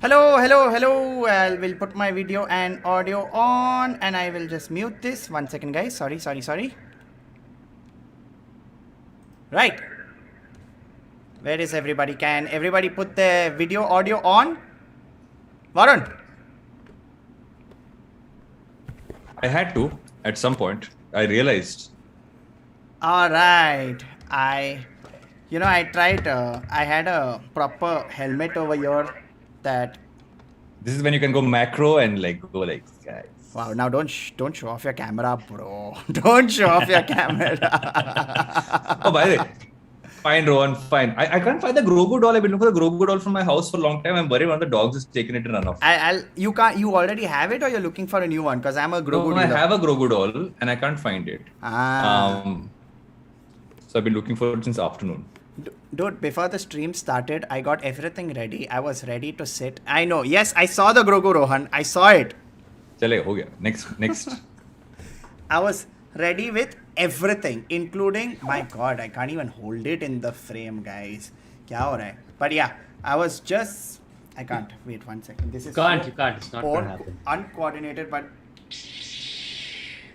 Hello, hello, hello. I will put my video and audio on and I will just mute this. 1 second, guys. Sorry. Right. Where is everybody? Can everybody put the video audio on? Varun. I had to at some point. I realized. All right. I tried. I had a proper helmet over here that. This is when you can go macro and go like, guys. Wow! Now don't show off your camera, bro. Don't show off your camera. Oh, by the way, fine, Rohan, fine. I can't find the Grogu doll. I've been looking for the Grogu doll from my house for a long time. I'm worried one of the dogs has taken it and run off. You can't. You already have it, or you're looking for a new one? Because I'm a Grogu. No, I have a Grogu doll and I can't find it. So I've been looking for it since afternoon. Dude, before the stream started, I got everything ready. I was ready to sit. I know. Yes, I saw the Grogu, Rohan. I saw it. Chalega, ho gaya. Next. I was ready with everything, including, my God, I can't even hold it in the frame, guys. Kya ho raha hai? But yeah, I was just, I can't. Wait 1 second. This is You can't. It's not going to happen. Uncoordinated, but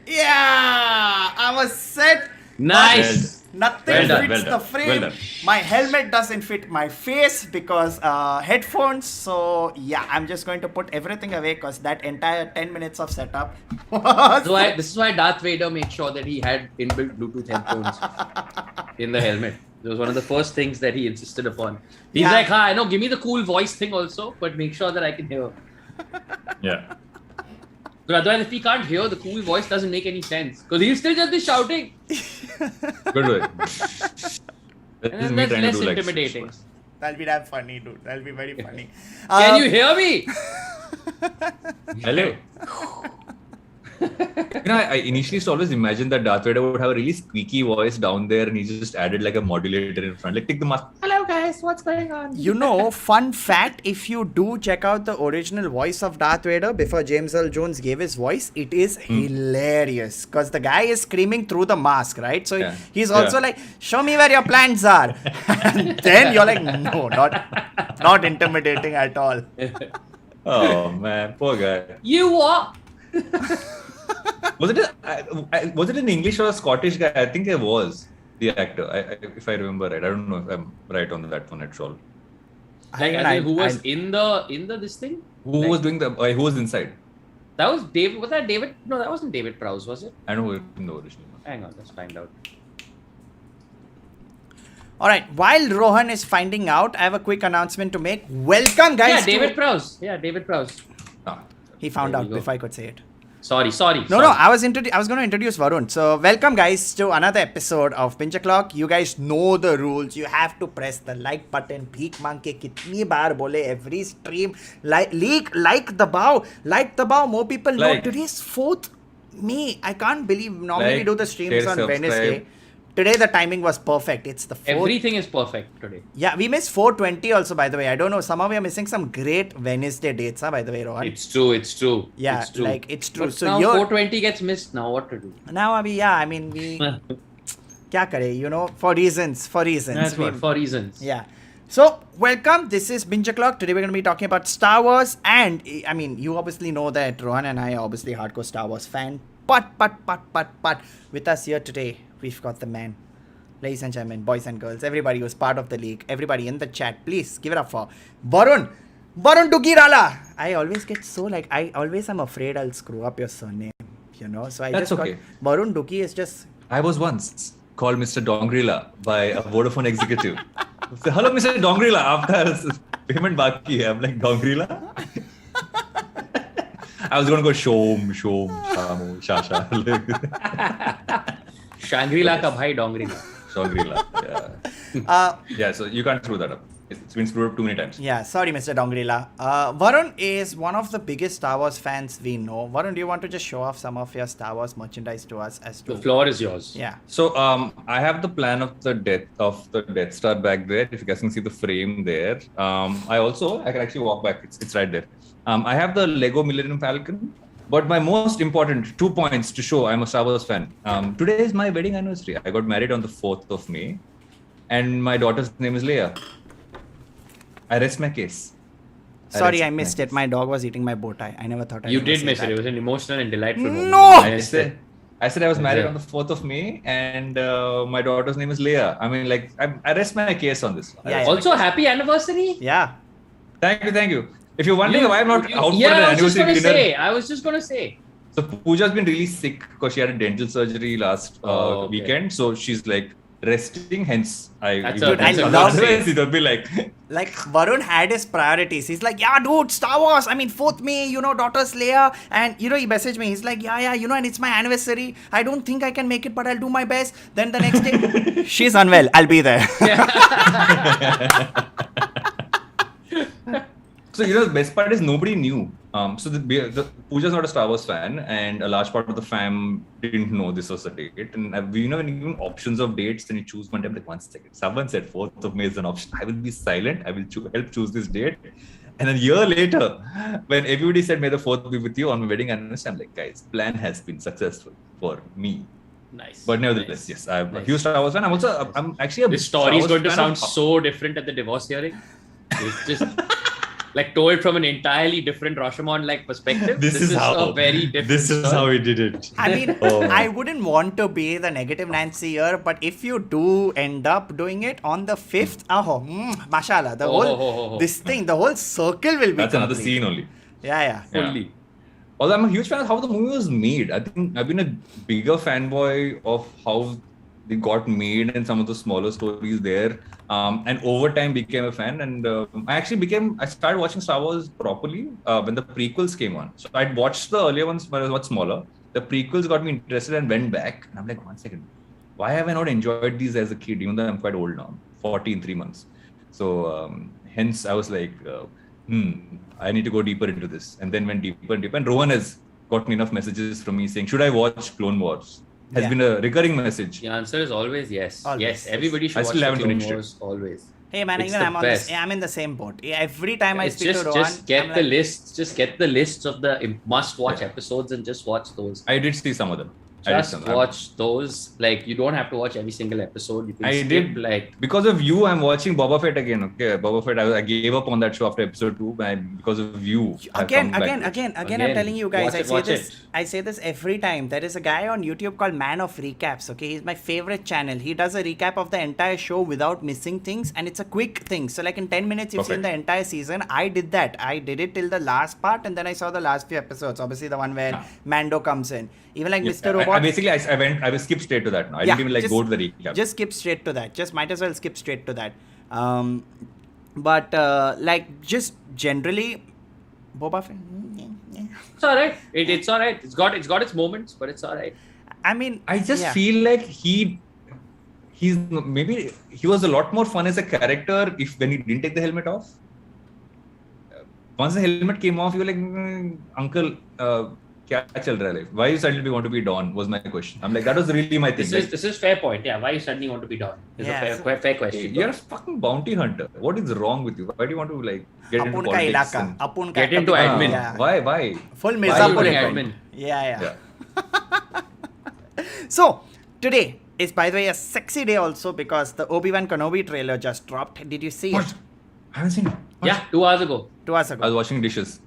yeah, I was set. Nice. Nothing Well fits done. the frame. Well done. My helmet doesn't fit my face because headphones. So yeah, I'm just going to put everything away because that entire 10 minutes of setup was... This is why Darth Vader made sure that he had inbuilt Bluetooth headphones in the helmet. It was one of the first things that he insisted upon. He's like, I know, give me the cool voice thing also, but make sure that I can hear. Yeah. Because otherwise, if he can't hear, the cool voice doesn't make any sense. Because he'll still just be shouting. Good way. And that's less intimidating. That'll be damn funny, dude. That'll be very funny. Can you hear me? Hello. I initially used to always imagine that Darth Vader would have a really squeaky voice down there and he just added like a modulator in front. Like, take the mask. Hello guys, what's going on? Fun fact, if you do check out the original voice of Darth Vader before James Earl Jones gave his voice, it is hilarious. Because the guy is screaming through the mask, right? So he's also like, show me where your plans are. And then you're like, no, not intimidating at all. Oh man, poor guy. You what? Was it an English or a Scottish guy? I think it was the actor. If I remember right. I don't know if I'm right on that one at all. Who was in the this thing? Who was doing who was inside? That was David. Was that David? No, that wasn't David Prowse, was it? I know who in the original one. Hang on, let's find out. All right, while Rohan is finding out, I have a quick announcement to make. Welcome, guys. David Prowse. Yeah, David Prowse. He found out before I could say it. Sorry. No, I was going to introduce Varun. So welcome guys to another episode of Binge-O-Clock. You guys know the rules. You have to press the like button. Bheek mang ke kitni baar bole every stream. Like the bow. More people know. Today's 4th May. I can't believe normally we do the streams on Wednesday. Today the timing was perfect. It's the 4th. Everything is perfect today. Yeah, we missed 420 also, by the way. I don't know. Somehow we are missing some great Wednesday dates, by the way, Rohan. It's true. Yeah, it's true. It's true. But So now 420 gets missed. Now what to do? Now, we kya kare, for reasons. That's what, for reasons. Yeah. So, welcome. This is Binge-O-Clock. Today we're going to be talking about Star Wars. And, you obviously know that Rohan and I are obviously hardcore Star Wars fan. But, with us here today, we've got the man. Ladies and gentlemen, boys and girls, everybody who's part of the league, everybody in the chat, please give it up for Varun Dukirala. I always get so I'm afraid I'll screw up your surname, So That's okay. Varun Duki is just... I was once called Mr. Dongrila by a Vodafone executive. So, hello, Mr. Dongrila. After payment baki hai. I'm like, Dongrila? I was going to go Shom, Shamu, Shasha. Shangri-La ka bhai Dongrila. Yeah, so you can't screw that up. It's been screwed up too many times. Yeah, sorry, Mr. Dongrila. Varun is one of the biggest Star Wars fans we know. Varun, do you want to just show off some of your Star Wars merchandise to us? The floor is yours. Yeah. So I have the plan of the Death Star back there. If you guys can see the frame there. I can actually walk back. It's right there. I have the Lego Millennium Falcon. But my most important 2 points to show I'm a Star Wars fan. Today is my wedding anniversary. I got married on the 4th of May. And my daughter's name is Leia. I rest my case. Sorry, I missed it. My dog was eating my bow tie. I never thought I'd You ever did say miss that. it. It was an emotional and delightful moment. No! I I missed it. said I was married Yeah. on the 4th of May, and my daughter's name is Leah. I mean, like, I rest my case on this. I Yeah, rest yeah. my Also, case. happy anniversary. Yeah. Thank you. If you're wondering why I'm not out for Yeah, the I was just anniversary gonna dinner, say. I was just gonna say. so Pooja's been really sick because she had a dental surgery last Okay. weekend. So she's like resting. Hence, That's Dude, I love otherwise it would be like, Like, Varun had his priorities. He's like, yeah, dude, Star Wars. I mean, 4th May, daughter's Leia. And, he messaged me. He's like, yeah, and it's my anniversary. I don't think I can make it, but I'll do my best. Then the next day, she's unwell. I'll be there. So the best part is nobody knew. So the Pooja's not a Star Wars fan, and a large part of the fam didn't know this was a date. And when you give options of dates, then you choose one. I'm like, 1 second. Someone said 4th of May is an option. I will be silent. I will help choose this date. And a year later, when everybody said May the 4th be with you on my wedding anniversary, I'm like, guys, plan has been successful for me. Nice. But nevertheless, Nice. yes, I'm a Nice. huge Star Wars fan. I'm actually a This story is Star Wars going to fan sound of- so different at the divorce hearing. It's just like told from an entirely different Rashomon-like perspective. This is how a very different. This is story. how we did it. I mean, Oh. I wouldn't want to be the negative Nancy here, but if you do end up doing it on the 5th, mashallah, the the whole circle will be That's another complete. scene only. Yeah. Fully. Although I'm a huge fan of how the movie was made. I think I've been a bigger fanboy of how they got made and some of the smaller stories there. And over time became a fan. And I started watching Star Wars properly when the prequels came on. So I'd watched the earlier ones when I was much smaller. The prequels got me interested and went back. And I'm like, 1 second, why have I not enjoyed these as a kid, even though I'm quite old now, 40 in 3 months. So hence I was like, I need to go deeper into this. And then went deeper and deeper. And Rohan has got me enough messages from me saying, should I watch Clone Wars? Has Yeah. been a recurring message. The answer is always yes. Always. Yes, everybody should I watch still the haven't Clone finished it. Wars. Always. Hey man, It's even the I'm best. I'm in the same boat. Every time I It's speak to Rohan, just get I'm the like, lists. Just get the lists of the must-watch Yeah. episodes and just watch those. I did see some of them. Just watch those. Like you don't have to watch every single episode. You can I skip did. like Because of you, I'm watching Boba Fett again. Okay, Boba Fett. I gave up on that show after episode 2. Because of you, I've come back to it. Again, I'm Again, telling you guys, watch it. I say this every time. There is a guy on YouTube called Man of Recaps, okay? He's my favorite channel. He does a recap of the entire show without missing things, and it's a quick thing. So like in 10 minutes, you've seen Perfect. the entire season. I did that. I did it till the last part, and then I saw the last few episodes. Obviously, the one where Ah. Mando comes in. Even like Yeah, Mr. Robot. I will skip straight to that now. I Yeah, didn't even just- go to the recap. Just skip straight to that. Just might as well skip straight to that. But like just generally, Boba Fett. it's alright. It's alright. It's got its moments, but it's alright. I mean, I just yeah. feel like he's maybe he was a lot more fun as a character when he didn't take the helmet off. Once the helmet came off, you were like, uncle, kya chal raha hai? Like, why you suddenly want to be Don? Was my question. I'm like, that was really my thing. This is fair point. Yeah, why you suddenly want to be Don? It's Yeah, a fair question. You're a fucking bounty hunter. What is wrong with you? Why do you want to get into Apun ka politics? ilaka. and- Apun ka Get into admin. Yeah. Why? Full Why are you Mirzapur doing account. admin? Yeah. So today is, by the way, a sexy day also because the Obi-Wan Kenobi trailer just dropped. Did you see What? it? I haven't seen it. What? Yeah, 2 hours ago. 2 hours I ago. was washing dishes.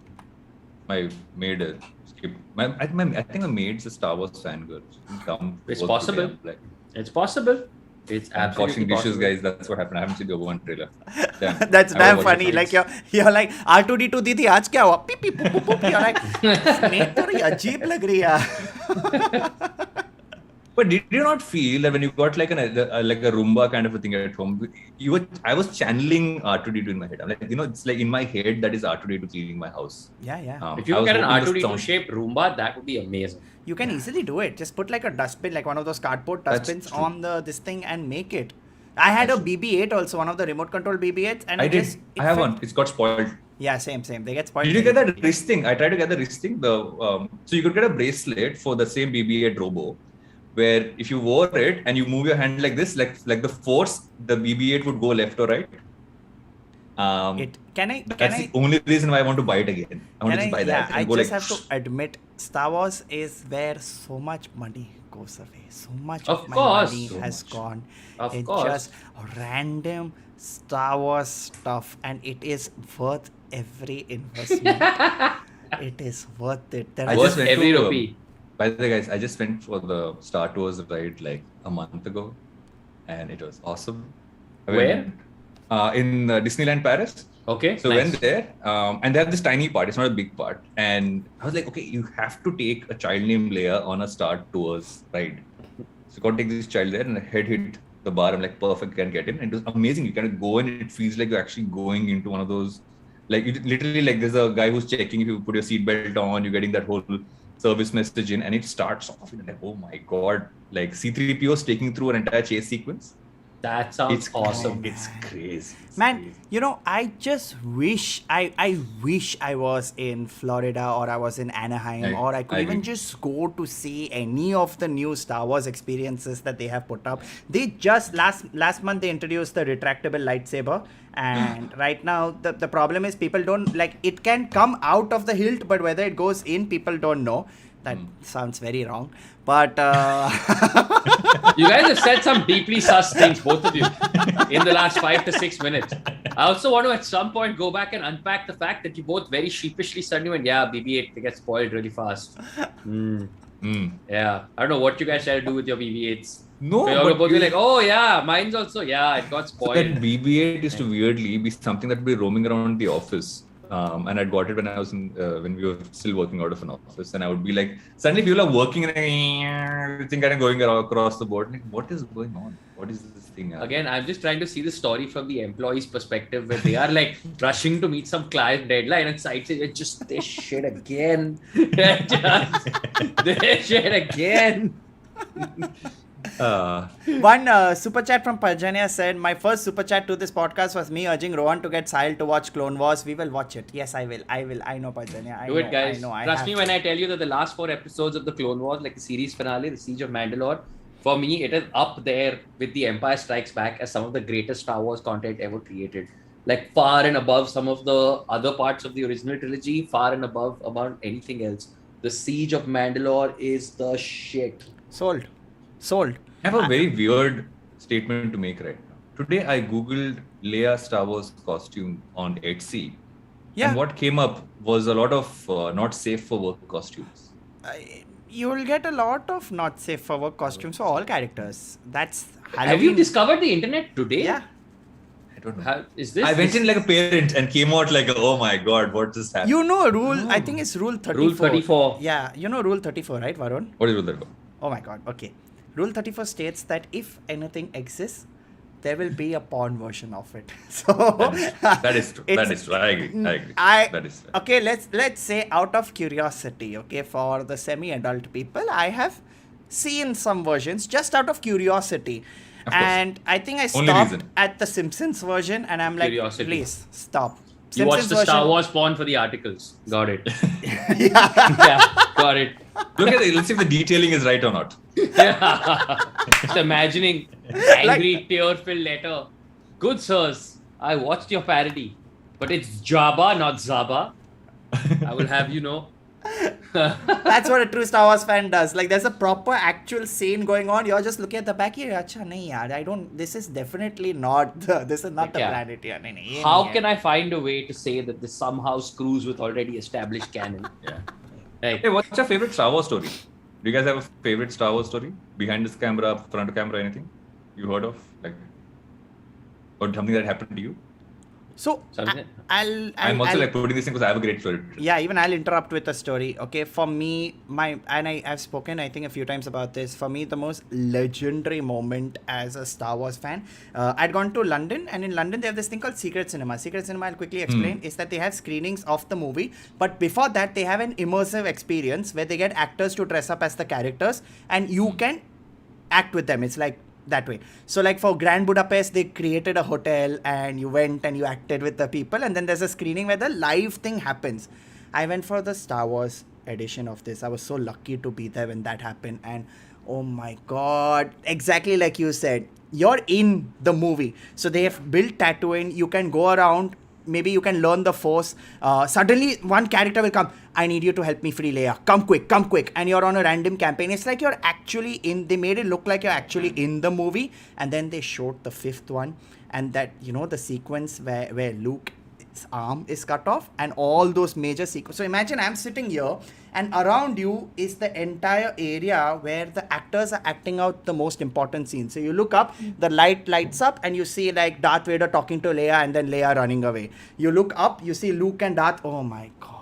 My maid skipped. I think my maid's a Star Wars fan girl. She didn't come It's work possible. today. I'm like, It's possible. It's I'm absolutely washing dishes, possible. guys. That's what happened. I haven't seen the Obi-Wan trailer. Damn. That's I damn was watching funny. it. Like you're like R2D2 दीदी आज क्या हुआ? Beep beep boop boop boop. You're like मेरे थोड़ी अजीब लग रही है. But did you not feel that when you got like a Roomba kind of a thing at home, I was channeling R2D2 in my head. I'm like, it's like in my head that is R2D2 cleaning my house. Yeah. If you I can was get an hoping the R2D2 sound- shaped Roomba, that would be amazing. You can easily do it. Just put like a dustbin, like one of those cardboard That's dustbins true. on this thing and make it. I had That's a BB-8 also, one of the remote control BB-8s, and I it did. just, I have one. It's got spoiled. Yeah, same. They get spoiled. Did you get that wrist thing? I tried to get the wrist thing. So you could get a bracelet for the same BB-8 Robo, where if you wore it and you move your hand like this, like the force, the BB-8 would go left or right. Can I That's the only reason why I want to buy it again. I want to just buy that. I and go just like, have to admit, Star Wars is where so much money goes away. So much Of of my course. money So has much. gone Of in course. just random Star Wars stuff, and it is worth every investment. It is worth it. There I are Worth just went every to, rupee. by the way, guys, I just went for the Star Tours ride like a month ago, and it was awesome. I Where? went, in Disneyland Paris. Okay. So nice. went there, and they have this tiny part. It's not a big part, and I was like, okay, you have to take a child named Leia on a Star Tours ride. So got to take this child there, and the head hit the bar. I'm like, perfect, can get in. And it was amazing. You kind of go, and it feels like you're actually going into one of those, like you literally like there's a guy who's checking if you put your seatbelt on. You're getting that whole service message in, and it starts off with like, oh my god, like C-3PO is taking through an entire chase sequence. That sounds It's awesome. It's crazy. It's Man, crazy. you know, I just wish I wish I was in Florida, or I was in Anaheim, or I could I even agree. just go to see any of the new Star Wars experiences that they have put up. They just last month they introduced the retractable lightsaber, and right now the problem is people don't like it. Can come out of the hilt, but whether it goes in, people don't know. That sounds very wrong, but You guys have said some deeply sus things, both of you, in the last 5 to 6 minutes. I also want to at some point go back and unpack the fact that you both very sheepishly suddenly went, yeah, BB-8, they get spoiled really fast. Yeah. I don't know what you guys try to do with your BB-8s. No, So you're but both you- like, oh yeah, mine's also, yeah, it got So spoiled. that BB-8 used to weirdly be something that would be roaming around the office. And I got it when I was when we were still working out of an office, and I would be like, suddenly people are working and everything kind of going across the board. Like, what is going on? What is this thing? Again, I'm just trying to see the story from the employee's perspective, where they are like rushing to meet some client deadline, and site says, just this shit again. This shit again. one super chat from Parjanya said, my first super chat to this podcast was me urging Rohan to get Sahil to watch Clone Wars. We will watch it. Yes, I will. I know, Parjanya. Do it, guys. I know. Trust me when I tell you that the last 4 episodes of the Clone Wars, like the series finale, the Siege of Mandalore, for me, it is up there with The Empire Strikes Back as some of the greatest Star Wars content ever created. Like far and above some of the other parts of the original trilogy, far and above anything else. The Siege of Mandalore is the shit. Sold. I have a very weird statement to make right now. Today I googled Leia Star Wars costume on Etsy, Yeah. and what came up was a lot of not safe for work costumes. You will get a lot of not safe for work costumes for all characters. That's Halloween. Have you discovered the internet today? Yeah. I don't know. Is this? I went in like a parent and came out like, oh my god, what just happened? You know rule, I think it's rule 34. Rule 34. Yeah, you know rule 34, right, Varun? What is that? Oh my god, okay. Rule 34 states that if anything exists, there will be a porn version of it. So That is true. That is true. I agree. That is true. Okay, let's say out of curiosity, okay, for the semi-adult people, I have seen some versions just out of curiosity. Of course. And I think I Only stopped reason. at the Simpsons version, and I'm like, Curiosity. please stop. You watched Simpsons the Star version- Wars porn for the articles. Got it. Yeah, got it. Look at it. Let's see if the detailing is right or not. Just imagining angry tear-filled letter. Good sirs, I watched your parody, but it's Jabba, not Zaba. I will have you know. That's what a true Star Wars fan does. Like, there's a proper actual scene going on. You're just looking at the back here. Acha, nahi yaar, I don't. This is definitely not. This is not the Yeah. planet here. Nahi, nahi, ye How nahi hai. can I find a way to say that this somehow screws with already established canon? Yeah. Right. Hey, what's your favorite Star Wars story? Do you guys have a favorite Star Wars story? Behind this camera, front of camera, anything you heard of? Like, or something that happened to you? So Something- I'm also like putting this in because I have a great story. Yeah, even I'll interrupt with a story. Okay, for me, I've spoken I think a few times about this. For me, the most legendary moment as a Star Wars fan, I'd gone to London, and in London they have this thing called Secret Cinema. Secret Cinema, I'll quickly explain, is that they have screenings of the movie, but before that they have an immersive experience where they get actors to dress up as the characters, and you can act with them. It's like that way. So like for Grand Budapest, they created a hotel and you went and you acted with the people, and then there's a screening where the live thing happens. I went for the Star Wars edition of this. I was so lucky to be there when that happened, and oh my god, exactly like you said, you're in the movie. So they have built Tatooine. You can go around maybe you can learn the Force. Suddenly, one character will come. I need you to help me free Leia. Come quick. And you're on a random campaign. It's like you're actually in. They made it look like you're actually in the movie. And then they showed the fifth one. And that, the sequence where Luke's arm is cut off. And all those major sequences. So imagine I'm sitting here. And around you is the entire area where the actors are acting out the most important scenes. So you look up, the light lights up, and you see like Darth Vader talking to Leia and then Leia running away. You look up, you see Luke and Darth. Oh my God.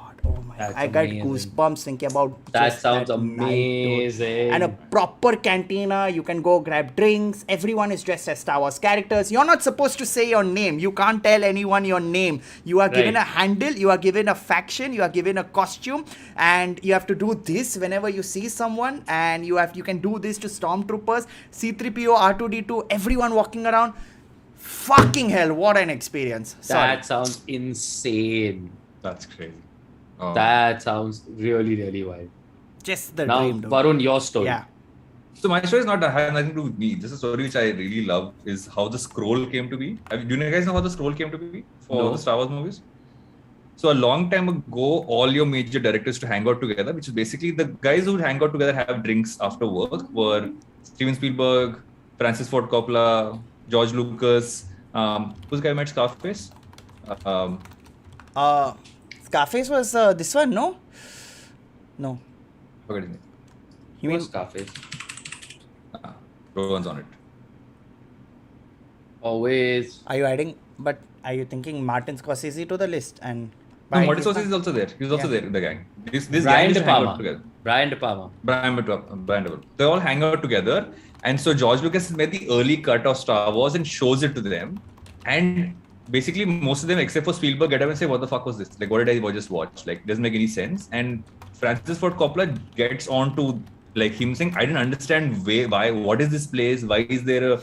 I got goosebumps thinking about that. Sounds that amazing. Night, and a proper cantina. You can go grab drinks. Everyone is dressed as Star Wars characters. You're not supposed to say your name. You can't tell anyone your name. You are given a handle. You are given a faction. You are given a costume, and you have to do this whenever you see someone. And you can do this to stormtroopers, C-3PO, R2-D2, everyone walking around. Fucking hell! What an experience. That sounds insane. That's crazy. That sounds really, really wild. Just the now, dream, dude. Varun, your story. Yeah. So my story is not has nothing to do with me. This is a story which I really love. Is how the scroll came to be. Do you guys know how the scroll came to be for the Star Wars movies? So a long time ago, all your major directors to hang out together, which is basically the guys who hang out together have drinks after work, were Steven Spielberg, Francis Ford Coppola, George Lucas. Who's the guy who made Scarface? Scarface was this one, no? No. Forget his name. You mean Scarface? Rohan's on it. Always. Are you adding? But are you thinking Martin Scorsese to the list? And No, Martin Scorsese is also there. He's also there in the gang. This Brian gang De is hang Palma. out together. Brian De Palma. Brian De Palma. They all hang out together. And so George Lucas has made the early cut of Star Wars and shows it to them. And basically most of them except for Spielberg get up and say, what the fuck was this? Like, what did I just watch? Like, doesn't make any sense. And Francis Ford Coppola gets on to like him saying, I didn't understand why, what is this place? Why is there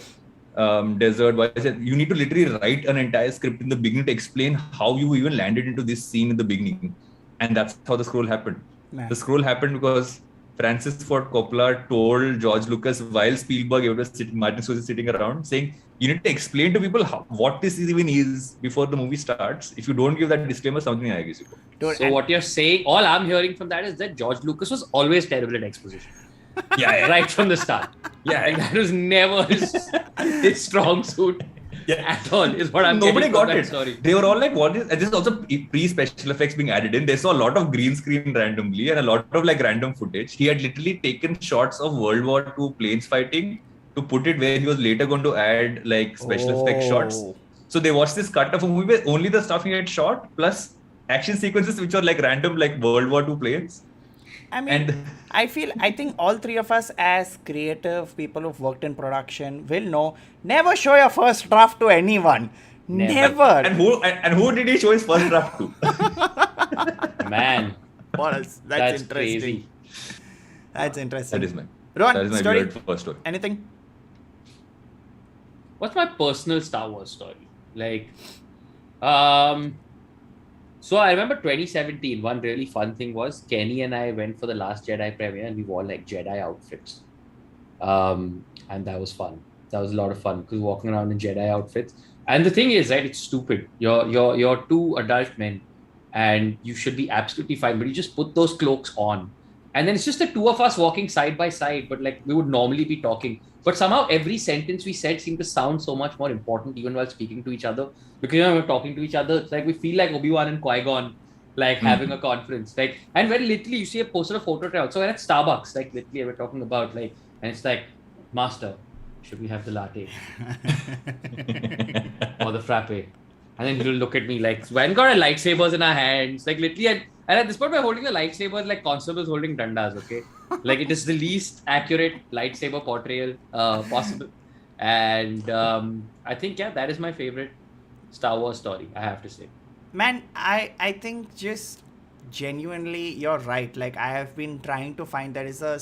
a desert? Why is it? You need to literally write an entire script in the beginning to explain how you even landed into this scene in the beginning. And that's how the scroll happened. Man. The scroll happened because Francis Ford Coppola told George Lucas while Spielberg was sitting, Martin Scorsese sitting around, saying, you need to explain to people what this even is before the movie starts. If you don't give that disclaimer, something I guess you go. So what you're saying, all I'm hearing from that is that George Lucas was always terrible at exposition. Yeah. Right from the start. Yeah. Like that was never his strong suit at all, is what I'm Nobody got it. Sorry. They were all like, what is, and this is also pre-special effects being added in. They saw a lot of green screen randomly and a lot of like random footage. He had literally taken shots of World War II planes fighting to put it where he was later going to add like special effects shots. So they watched this cut of a movie where only the stuff he had shot plus action sequences which are like random like World War II planes. I mean, I think all three of us as creative people who've worked in production will know, never show your first draft to anyone. Never. And who did he show his first draft to? Man. What else? That's interesting. Crazy. That's interesting. That is my Rohan, story? weird first story. Anything? What's my personal Star Wars story? Like, so I remember 2017, one really fun thing was Kenny and I went for the Last Jedi premiere and we wore like Jedi outfits. And that was fun. That was a lot of fun because walking around in Jedi outfits. And the thing is, right, it's stupid. You're two adult men and you should be absolutely fine, but you just put those cloaks on. And then it's just the two of us walking side by side, but like we would normally be talking. But somehow every sentence we said seemed to sound so much more important even while speaking to each other. Because we're talking to each other, it's like we feel like Obi-Wan and Qui-Gon, like having a conference. Like, and very literally you see a posted a photo tryout. So we're at Starbucks, like literally we're talking about like, and it's like, Master, should we have the latte? Or the frappe? And then he'll look at me like, we hadn't got our lightsabers in our hands. Like literally, and at this point we're holding the lightsabers like constables holding dandas, okay? Like it is the least accurate lightsaber portrayal possible. And I think, yeah, that is my favorite Star Wars story, I have to say. Man, I think just genuinely you're right. Like I have been trying to find, there is a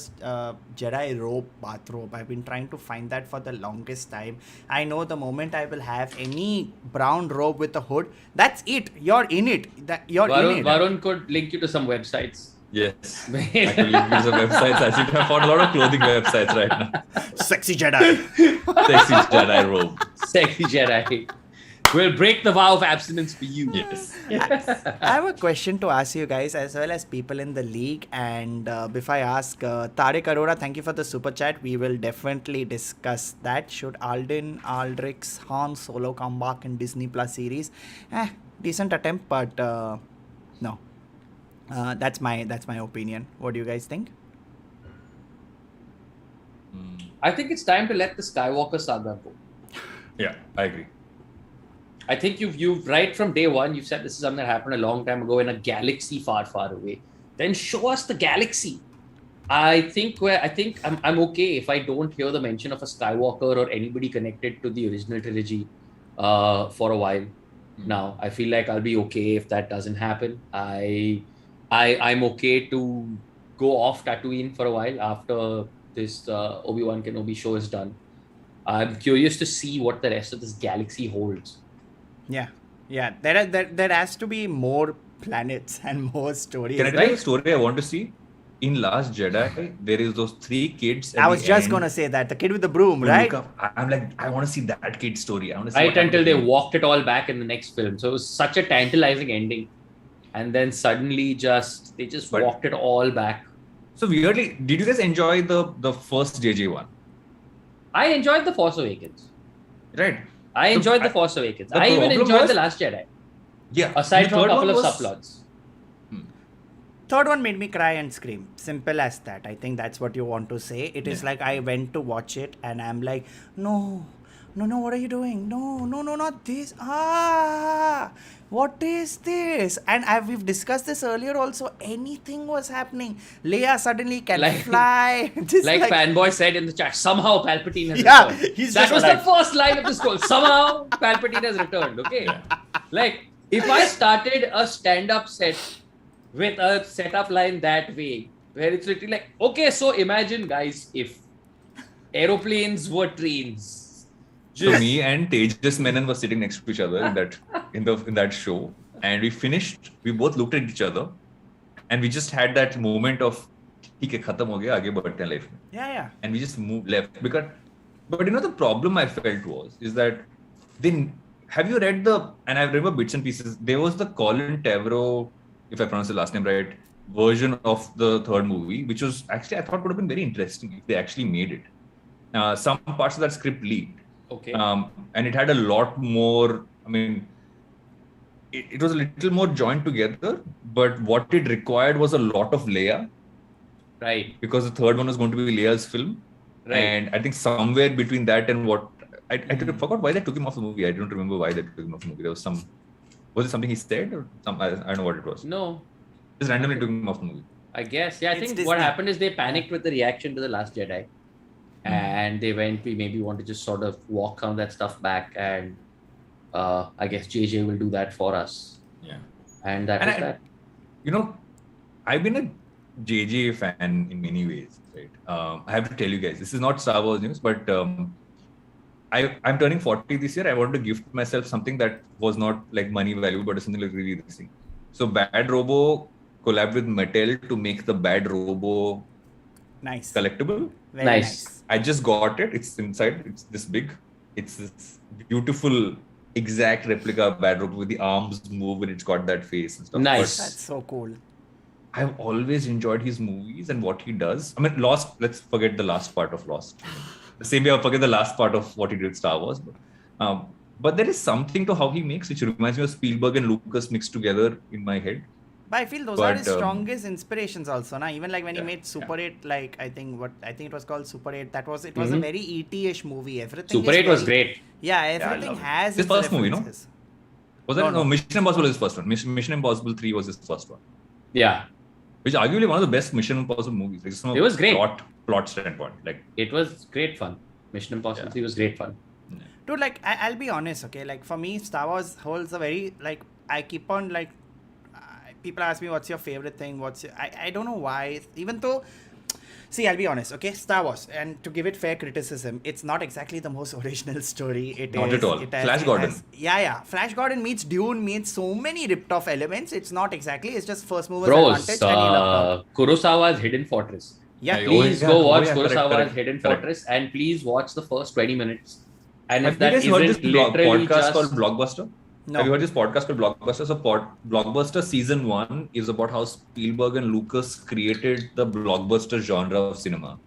Jedi robe, bathrobe. I've been trying to find that for the longest time. I know the moment I will have any brown robe with a hood, that's it. You're in it. Varun could link you to some websites. Yes. I could link you to some websites. I seem to have found a lot of clothing websites right now. Sexy Jedi. Sexy Jedi robe. Sexy Jedi. We'll break the vow of abstinence for you. Yes. I have a question to ask you guys as well as people in the league. And before I ask, Tariq Arora, thank you for the super chat. We will definitely discuss that. Should Alden Aldrich's Han Solo come back in Disney Plus series? Decent attempt, but no. That's my opinion. What do you guys think? I think it's time to let the Skywalker saga go. Yeah, I agree. I think you've right from day one, you've said this is something that happened a long time ago in a galaxy far, far away. Then show us the galaxy. I think I'm okay if I don't hear the mention of a Skywalker or anybody connected to the original trilogy for a while. Now I feel like I'll be okay if that doesn't happen. I'm okay to go off Tatooine for a while after this Obi-Wan Kenobi show is done. I'm curious to see what the rest of this galaxy holds. Yeah. There has to be more planets and more stories. Can I tell you a story I want to see? In Last Jedi, there is those 3 kids. I was just gonna say that the kid with the broom, right? I'm like, I want to see that kid's story. I want to see. Right until they walked it all back in the next film, so it was such a tantalizing ending, and then suddenly they just walked it all back. So weirdly, did you guys enjoy the first JJ one? I enjoyed The Force Awakens. Right. I enjoyed The Force Awakens. I even enjoyed The Last Jedi. Yeah. Aside from a couple of subplots. Third one made me cry and scream. Simple as that. I think that's what you want to say. It is like I went to watch it and I'm like, no, what are you doing? No, not this. What is this? And we've discussed this earlier also. Anything was happening. Leia suddenly can fly. Like Fanboy said in the chat, somehow Palpatine has returned. That was the first line of the scroll. Somehow Palpatine has returned. Okay. Like, if I started a stand-up set with a setup line that way, where it's literally like, okay, so imagine, guys, if aeroplanes were trains. So me and Tejas Menon were sitting next to each other in that show, and we finished. We both looked at each other, and we just had that moment of, "ठीक है, खत्म हो गया, आगे बढ़ते हैं life में." Yeah. And we just moved left but the problem I felt is that have you read and I remember bits and pieces. There was the Colin Trevorrow, if I pronounce the last name right, version of the third movie, which was actually I thought would have been very interesting if they actually made it. Some parts of that script leaked. Okay. And it had a lot more, I mean, it was a little more joined together, but what it required was a lot of Leia. Right. Because the third one was going to be Leia's film. Right. And I think somewhere between that and what, I forgot why they took him off the movie. I don't remember why they took him off the movie. There was it something he said or I don't know what it was. No. Just randomly took him off the movie. I guess. Yeah, I think what happened is they panicked with the reaction to The Last Jedi. And they we maybe want to just sort of walk some of that stuff back, and I guess JJ will do that for us. Yeah. And that. You know, I've been a JJ fan in many ways, right? I have to tell you guys, this is not Star Wars news, but I'm turning 40 this year. I want to gift myself something that was not like money value, but something like really interesting. So Bad Robo collabed with Mattel to make the Bad Robo collectible. Very nice. I just got it. It's inside. It's this big. It's this beautiful, exact replica of Bad Robo with the arms move and it's got that face and stuff. Nice. That's so cool. I've always enjoyed his movies and what he does. I mean, Lost, let's forget the last part of Lost. The same way I'll forget the last part of what he did with Star Wars. But there is something to how he makes, which reminds me of Spielberg and Lucas mixed together in my head. But I feel those are his strongest inspirations also, na? Even like when he made Super 8, like I think it was called Super 8. It was a very ET-ish movie. Everything Super 8 was great. Yeah, everything has his first movie, no? Was that No. Mission Impossible is his first one. Mission Impossible 3 was his first one. Yeah. Which is arguably one of the best Mission Impossible movies. Like, it was great. Plot standpoint. Like it was great fun. Mission Impossible 3 was great fun. Dude, like I'll be honest, okay? Like for me, Star Wars holds a very I keep on like. People ask me what's your favorite thing, I don't know why, even though, see, I'll be honest, okay, Star Wars, and to give it fair criticism, it's not exactly the most original story. Not at all. Flash Gordon. Flash Gordon meets Dune meets so many ripped off elements. It's not exactly, it's just first mover's Bros, advantage. Kurosawa's Hidden Fortress. Yeah, Please go watch Kurosawa's correct. Hidden Fortress and please watch the first 20 minutes And Have if you that guys heard this isn't literally podcast just... called Blockbuster? No. Have you heard this podcast called Blockbuster? So Blockbuster season 1 is about how Spielberg and Lucas created the blockbuster genre of cinema.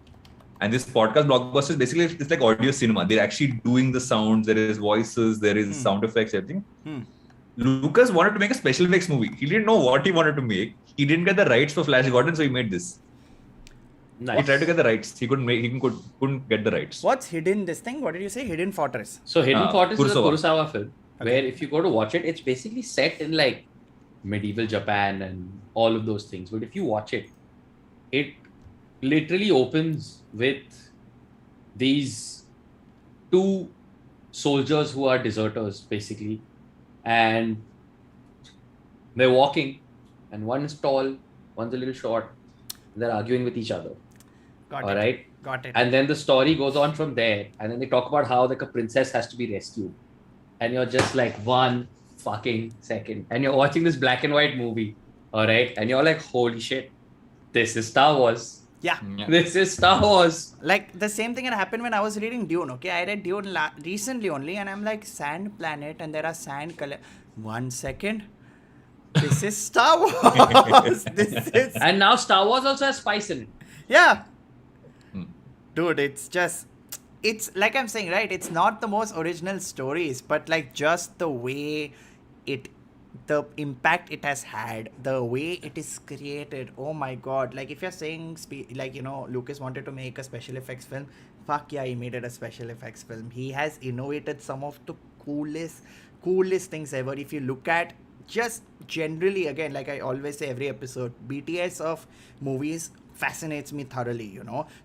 And this podcast Blockbuster is basically, it's like audio cinema. They're actually doing the sounds. There is voices, there is sound effects, everything. Lucas wanted to make a special effects movie. He didn't know what he wanted to make. He didn't get the rights for Flash Gordon, so he made this. Nice. He tried to get the rights. He couldn't get the rights. What's Hidden this thing? What did you say? Hidden Fortress. So Hidden Fortress is a Kurosawa. Kurosawa film where if you go to watch it, it's basically set in like medieval Japan and all of those things. But if you watch it, it literally opens with these two soldiers who are deserters basically, and they're walking, and one is tall, one's a little short, and they're arguing with each other. Got All it. right. Got it. And then the story goes on from there, and then they talk about how like a princess has to be rescued, and you're just like 1 fucking second, and you're watching this black and white movie, all right, and you're like, holy shit, this is Star Wars. Yeah. This is Star Wars. Like the same thing that happened when I was reading Dune. Okay, I read Dune recently only, and I'm like, sand planet, and there are sand color. 1 second. This is Star Wars. This is. And now Star Wars also has spice in it. Yeah. Dude, it's like I'm saying, right? It's not the most original stories, but like just the way the impact it has had, the way it is created. Oh my god. Like if you're saying, Lucas wanted to make a special effects film, fuck yeah, he made it a special effects film. He has innovated some of the coolest things ever. If you look at just generally, again, like I always say every episode, BTS of movies fascinates me thoroughly.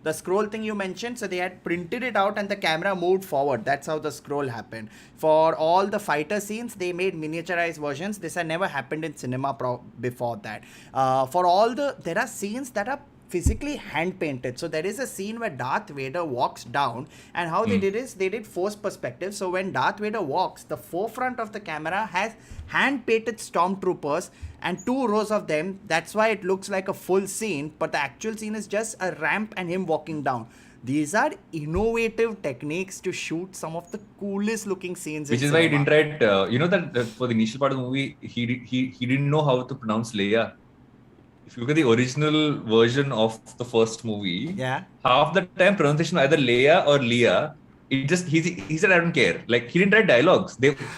The scroll thing you mentioned, so they had printed it out and the camera moved forward. That's how the scroll happened. For all the fighter scenes, they made miniaturized versions. This had never happened in cinema before that. There are scenes that are physically hand painted. So there is a scene where Darth Vader walks down, and how they did is they did forced perspective. So when Darth Vader walks, the forefront of the camera has hand painted stormtroopers and 2 rows of them. That's why it looks like a full scene, but the actual scene is just a ramp and him walking down. These are innovative techniques to shoot some of the coolest looking scenes. Which is why he didn't write. That for the initial part of the movie, he didn't know how to pronounce Leia. If you look at the original version of the first movie, half the time pronunciation either Leia or Leah. He said I don't care. Like he didn't write dialogues.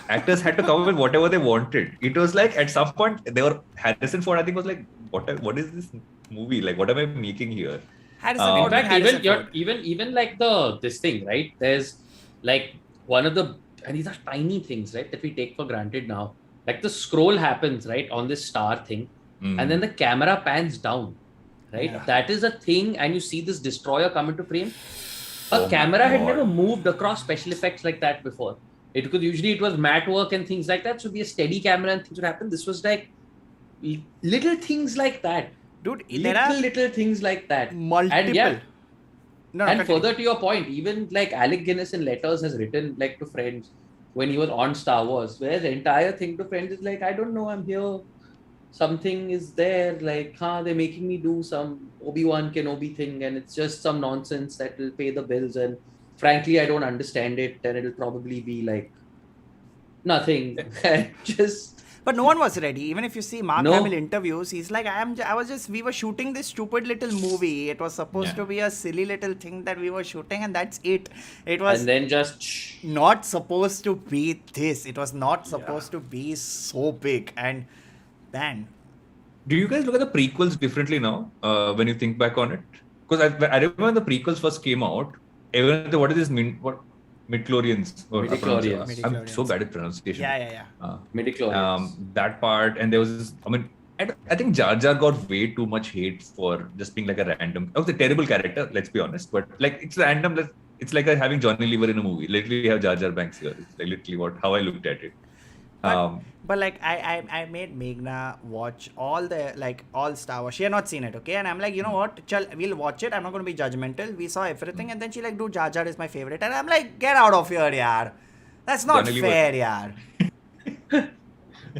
Actors had to come up with whatever they wanted. It was like at some point Harrison Ford, I think, was like, what is this movie? Like what am I making here? In fact, even like this thing, right? There's like one of the, and these are tiny things, right, that we take for granted now. Like the scroll happens, right, on this star thing, and then the camera pans down, right? Yeah. That is a thing, and you see this destroyer come into frame. A camera had never moved across special effects like that before. Usually it was matte work and things like that. So it'd be a steady camera and things would happen. This was like little things like that. Dude, little things like that. Multiple. And further to your point, even like Alec Guinness in letters has written like to friends when he was on Star Wars, where the entire thing to friends is like, I don't know, I'm here. Something is there, like, they're making me do some Obi-Wan Kenobi thing, and it's just some nonsense that will pay the bills. And frankly, I don't understand it, and it'll probably be like nothing. But no one was ready. Even if you see Mark Hamill interviews, he's like, we were shooting this stupid little movie. It was supposed to be a silly little thing that we were shooting, and that's it. It was and then just not supposed to be this. It was not supposed to be so big. And man, do you guys look at the prequels differently now when you think back on it? Because I remember when the prequels first came out, everyone, what is this midichlorians? Midichlorians. I'm so bad at pronunciation. Midichlorians. That part, and there was this, I think Jar Jar got way too much hate for just being like a random. It was a terrible character, let's be honest. But like it's random. It's like having Johnny Lever in a movie. Literally, you have Jar Jar Banks here. It's like literally how I looked at it. But like I made Meghna watch all Star Wars. She had not seen it, okay? And I'm like, you know what? We'll watch it. I'm not going to be judgmental. We saw everything, and then she like, dude, Jar Jar is my favorite. And I'm like, get out of here, yaar. That's not fair, yaar.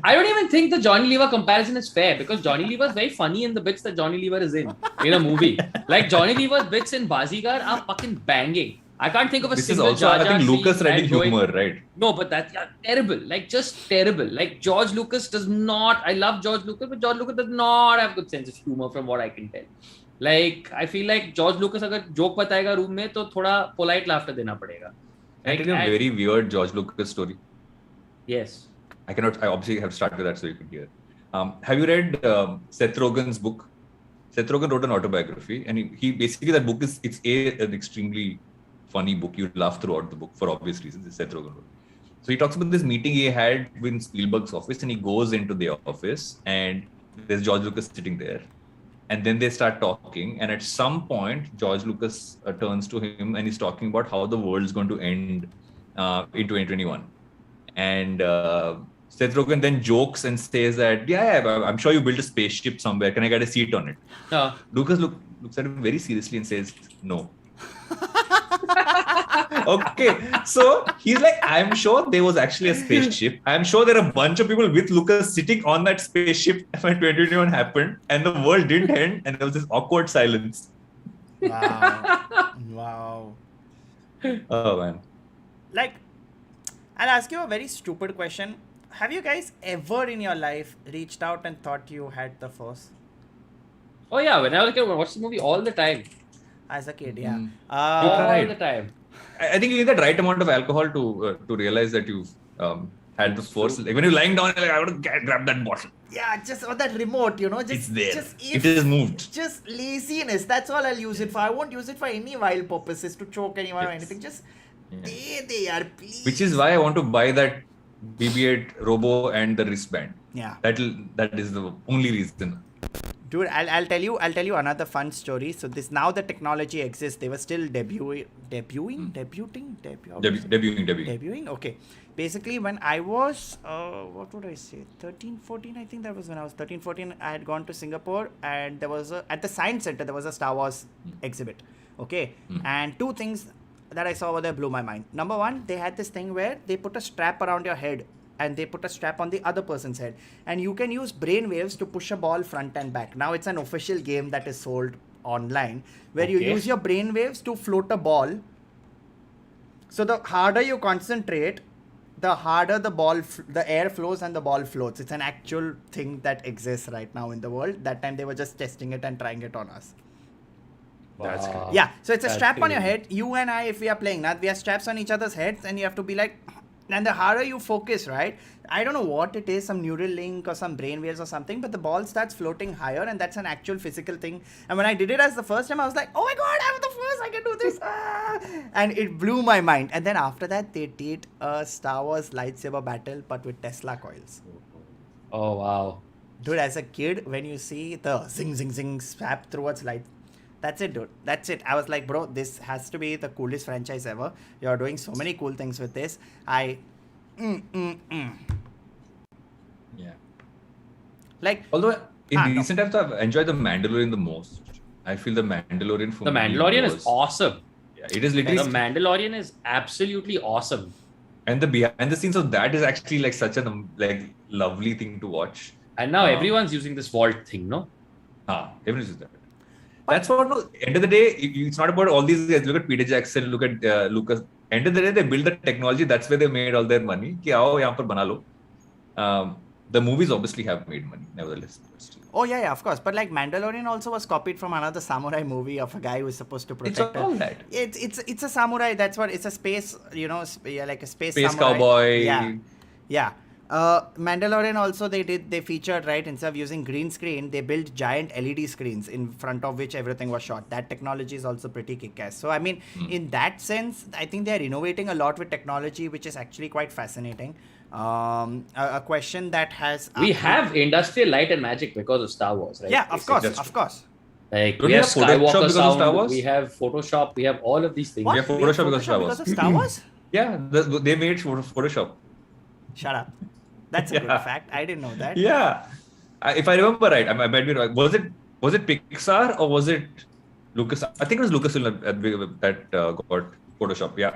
I don't even think the Johnny Lever comparison is fair, because Johnny Lever is very funny in the bits that Johnny Lever is in a movie. Like Johnny Lever's bits in Bazigar are fucking banging. I can't think of a This is single also, Jar I Jar think, Lucas scene writing and going- humor, right? No, but that's terrible. Like, just terrible. Like, George Lucas does not. I love George Lucas, but George Lucas does not have good sense of humor, from what I can tell. Like, I feel like George Lucas अगर joke बताएगा room में तो थोड़ा polite laughter देना पड़ेगा. I tell you a very weird George Lucas story. Yes. I obviously have started with that so you can hear. Have you read Seth Rogen's book? Seth Rogen wrote an autobiography, and he basically, that book is, an extremely funny book. You laugh throughout the book for obvious reasons. It's Seth Rogen wrote. So he talks about this meeting he had in Spielberg's office, and he goes into the office, and there's George Lucas sitting there. And then they start talking, and at some point, George Lucas turns to him and he's talking about how the world's going to end in 2021. And Seth Rogen then jokes and says that, I'm sure you built a spaceship somewhere. Can I get a seat on it? Lucas looks at him very seriously and says, no. Okay, so he's like, I'm sure there was actually a spaceship. I'm sure there are a bunch of people with Lucas sitting on that spaceship when 2021 happened, and the world didn't end, and there was this awkward silence. Wow. Wow. Oh man. Like, I'll ask you a very stupid question. Have you guys ever in your life reached out and thought you had the Force? Oh yeah, when I was a kid, I watched the movie all the time. As a kid, yeah. All tried. the time. I think you need the right amount of alcohol to realize that you've had the Force. Like when you're lying down, you're like, I want to grab that bottle. Yeah, just on that remote, just It's there. Just It is moved. Just laziness. That's all I'll use it for. I won't use it for any vile purposes to choke anyone or anything. Just they are, please. Which is why I want to buy that BB-8 Robo and the wristband. Yeah. That is the only reason. Dude, I'll tell you another fun story. So now the technology exists. They were still debuting. Okay. Basically, when I was, what would I say, 13, 14, I think that was when I was 13, 14, I had gone to Singapore, and there was at the Science Center, there was a Star Wars exhibit. Okay. And two things that I saw over there blew my mind. Number one, they had this thing where they put a strap around your head and they put a strap on the other person's head, and you can use brain waves to push a ball front and back. Now it's an official game that is sold online where you use your brain waves to float a ball. So the harder you concentrate, the harder the air flows and the ball floats. It's an actual thing that exists right now in the world. That time they were just testing it and trying it on us. That's Wow. Yeah, so it's a That's strap on your crazy. head. You and I, if we are playing that, we have straps on each other's heads, and you have to be like, and the harder you focus, right? I don't know what it is, some neural link or some brain waves or something, but the ball starts floating higher, and that's an actual physical thing. And when I did it as the first time, I was like, oh my god, I'm the first, I can do this. And it blew my mind. And then after that, they did a Star Wars lightsaber battle, but with Tesla coils. Oh wow. Dude, as a kid, when you see the zing, zing, zing snap towards light, that's it, dude. That's it. I was like, bro, this has to be the coolest franchise ever. You're doing so many cool things with this. Yeah. Like, Although in no. recent times I've enjoyed the Mandalorian the most. I feel the Mandalorian for The me Mandalorian is was- awesome. Yeah, it is literally The Mandalorian is absolutely awesome. and the behind the scenes of that is actually like such a lovely thing to watch. And now everyone's using this vault thing, no? Everyone uses that. That's what. No, end of the day, it's not about all these guys. Look at Peter Jackson. Look at Lucas. End of the day, they build the technology. That's where they made all their money. कि आओ यहाँ पर बना लो. The movies obviously have made money, nevertheless. oh yeah, of course. But like Mandalorian also was copied from another samurai movie of a guy who is supposed to protect It's all that. It's a samurai. That's what it's a space. Like a space Space samurai. cowboy. Yeah. Mandalorian also they featured, right, instead of using green screen, they built giant LED screens in front of which everything was shot. That technology is also pretty kick-ass. So I mean, in that sense, I think they are innovating a lot with technology, which is actually quite fascinating. A question that has We have industrial light and magic because of Star Wars, right? yeah, of That's course. Like Don't we you have have Photoshop Skywalker because of Star sound, Wars? we have Photoshop, we have all of these things. What? Yeah, We have Photoshop because of Star because Wars. of Star Wars? Yeah, they made Photoshop. Shut up. That's a good Yeah. fact. I didn't know that. Yeah, if I remember right, I might be wrong. Was it Pixar or was it Lucas? I think it was Lucasfilm that got Photoshop. Yeah,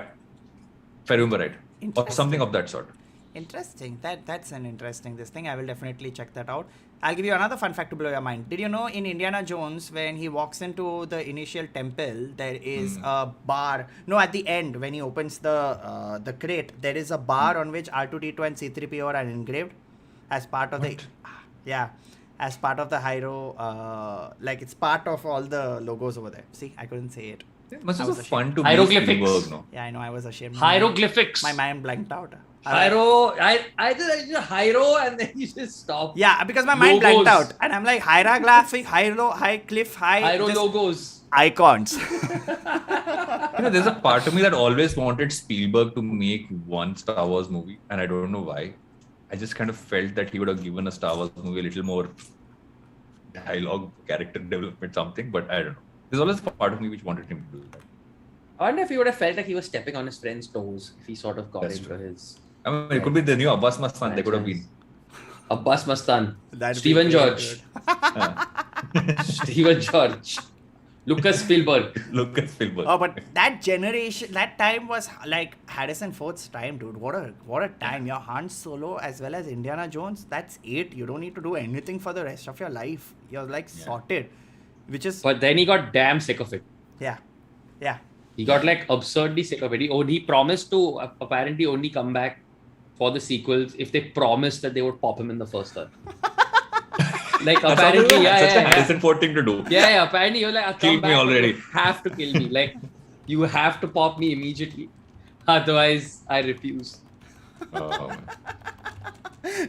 if I remember right, or something of that sort. Interesting. That's an interesting this thing. I will definitely check that out. I'll give you another fun fact to blow your mind. Did you know in Indiana Jones, when he walks into the initial temple, there is a bar. No, at the end when he opens the crate, there is a bar on which R2D2 and C3PO are engraved as part of as part of the Hyro. Like it's part of all the logos over there. See, I couldn't say it. It must I be was so ashamed. fun to Hieroglyphics. make Spielberg, no? Yeah, I know. I was ashamed. Hieroglyphics. My mind blanked out. I did Hyro and then you just stop. Yeah, because my mind blanked Logos. out. And I'm like, hieroglyphic, high cliff, Hyro this- logos. icons. There's a part of me that always wanted Spielberg to make one Star Wars movie, and I don't know why. I just kind of felt that he would have given a Star Wars movie a little more dialogue, character development, something, but I don't know. There's always a part of me which wanted him to do that. I wonder if he would have felt like he was stepping on his friend's toes if he sort of got That's into true. his. I mean, it could be the new Abbas Mastan. They could have been. Abbas Mastan. That'd be Stephen great, George. Stephen George. Lucas Spielberg. Lucas Spielberg. Oh, but that generation, that time was like Harrison Ford's time, dude. What a time. Your Han Solo as well as Indiana Jones, that's it. You don't need to do anything for the rest of your life. You're like sorted. Which is, But then he got damn sick of it. yeah. He got like absurdly sick of it. He promised to apparently only come back for the sequels if they promised that they would pop him in the first one. Like That's apparently, such a Harrison Ford thing to do. Yeah, apparently you're like, I'll Kill come me back, but already. You have to kill me. Like, you have to pop me immediately. Otherwise, I refuse. Oh,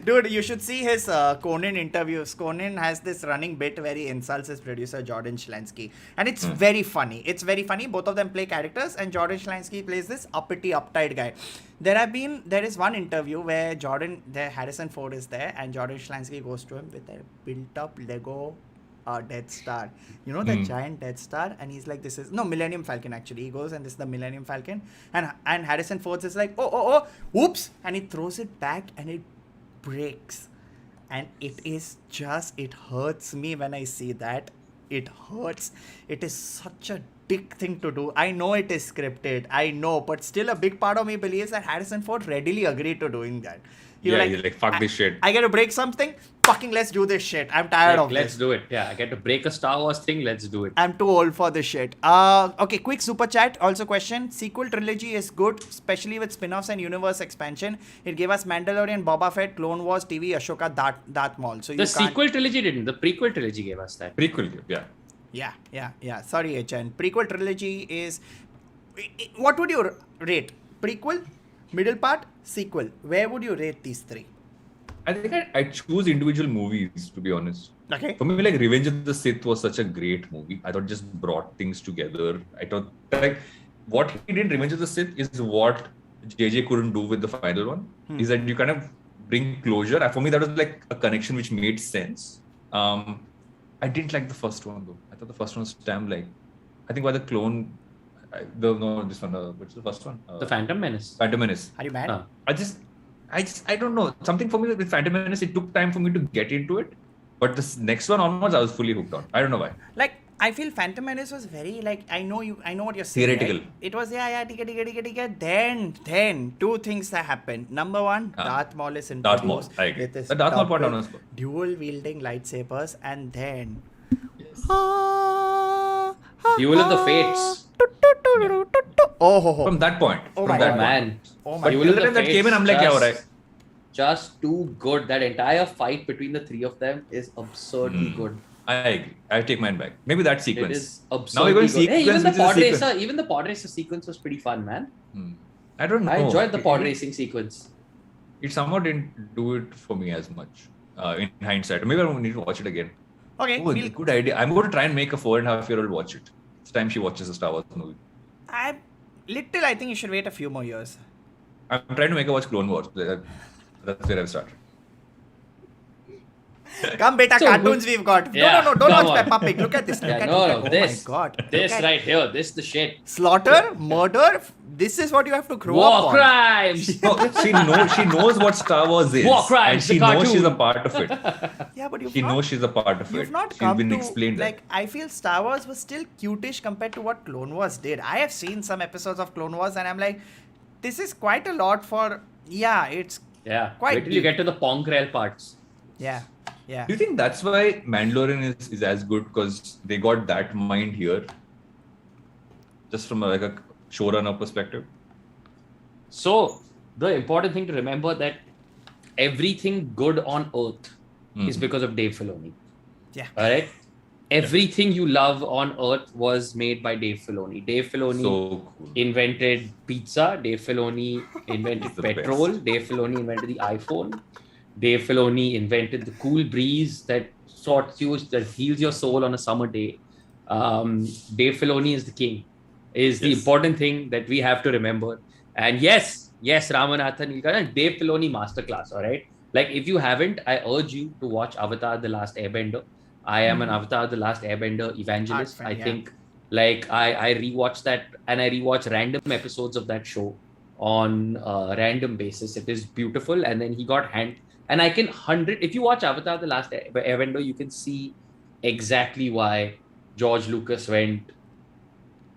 Dude, you should see his Conan interviews. Conan has this running bit where he insults his producer, Jordan Schlansky. And it's very funny. It's very funny. Both of them play characters and Jordan Schlansky plays this uppity, uptight guy. There is one interview where Harrison Ford is there and Jordan Schlansky goes to him with a built-up Lego Death Star. You know, the giant Death Star? And he's like, Millennium Falcon actually. He goes and this is the Millennium Falcon. And Harrison Ford is like, oh, whoops. And he throws it back and it breaks, and it hurts me when I see that. It hurts. It is such a dick thing to do. I know it is scripted, I know, but still a big part of me believes that Harrison Ford readily agreed to doing that. He's like, fuck this shit. I get to break something, fucking let's do this shit. I'm tired of Let's this. do it. Yeah, I get to break a Star Wars thing. Let's do it. I'm too old for this shit. Okay, quick super chat. Also question. Sequel trilogy is good, especially with spin-offs and universe expansion. It gave us Mandalorian, Boba Fett, Clone Wars, TV, Ashoka, Darth Maul. So The sequel trilogy didn't. The prequel trilogy gave us that. Prequel, yeah. Yeah. Sorry, HN. Prequel trilogy is... What would you rate? Prequel, middle part, sequel. Where would you rate these three? I think I choose individual movies, to be honest. Okay. For me, like Revenge of the Sith was such a great movie. I thought it just brought things together. I thought like what he did in Revenge of the Sith is what JJ couldn't do with the final one. Is that you kind of bring closure. For me, that was like a connection which made sense. I didn't like the first one though. I thought the first one was damn like, I think by the clone. This one. What's the first one? The Phantom Menace. Phantom Menace. Are you mad? I don't know. Something for me with Phantom Menace, it took time for me to get into it. But this next one onwards, I was fully hooked on. I don't know why. Like, I feel Phantom Menace was very, like, I know what you're saying. Theoretical. Right? It was, tika. Then, two things that happened. Number one, Darth Maul is introduced. Darth Maul, I agree. With his The Darth Maul part on us. dual-wielding lightsabers. And then... Duel of the Fates. From that point. Oh from my that God, Man. Oh my But Duel of the the time that came in, Fates I'm like, yeah, alright. Just too good. That entire fight between the three of them is absurdly good. I agree. I take mine back. Maybe that sequence. It is absurdly Now we're going good. sequence, Hey, even the which is a pod sequence. racer, even the pod racer sequence was pretty fun, man. I don't know. I enjoyed the pod It- racing sequence. It somehow didn't do it for me as much in hindsight. Maybe I don't need to watch it again. Okay, Oh, good idea. I'm going to try and make a 4.5-year-old watch it. It's time she watches a Star Wars movie. I think you should wait a few more years. I'm trying to make her watch Clone Wars. That's where I've started. Come, beta, So, cartoons we've got. Yeah, Don't come watch on. Peppa Pig. Look at this. Look Yeah, at no, look no, at, this. Oh my God. This Look at- right here, this the shit. Slaughter, murder. This is what you have to grow War up on. crimes. No, she knows what Star Wars is. War crimes, and she the knows she's a cartoon. part of it. Yeah, but She knows she's a part of it. You've not She's come been to explained that. like. I feel Star Wars was still cutish compared to what Clone Wars did. I have seen some episodes of Clone Wars, and I'm like, this is quite a lot for. Yeah, it's Yeah. Quite Wait till you deep. get to the Pongrel parts. Yeah. Yeah. Do you think that's why Mandalorian is as good because they got that mind here, just from like a showrunner perspective? So the important thing to remember that everything good on Earth is because of Dave Filoni. Yeah. All right. Everything you love on Earth was made by Dave Filoni. Dave Filoni So cool. invented pizza. Dave Filoni invented He's the petrol. best. Dave Filoni invented the iPhone. Dave Filoni invented the cool breeze that that heals your soul on a summer day. Dave Filoni is the king. Is the Yes. important thing that we have to remember. And yes, Ramanathan, you got a Dave Filoni masterclass. All right. Like if you haven't, I urge you to watch Avatar: The Last Airbender. I am an Avatar: The Last Airbender evangelist. Fan, I yeah. think like I rewatch that and I rewatch random episodes of that show on a random basis. It is beautiful. And then he got and I can if you watch Avatar: The Last Airbender, you can see exactly why George Lucas went,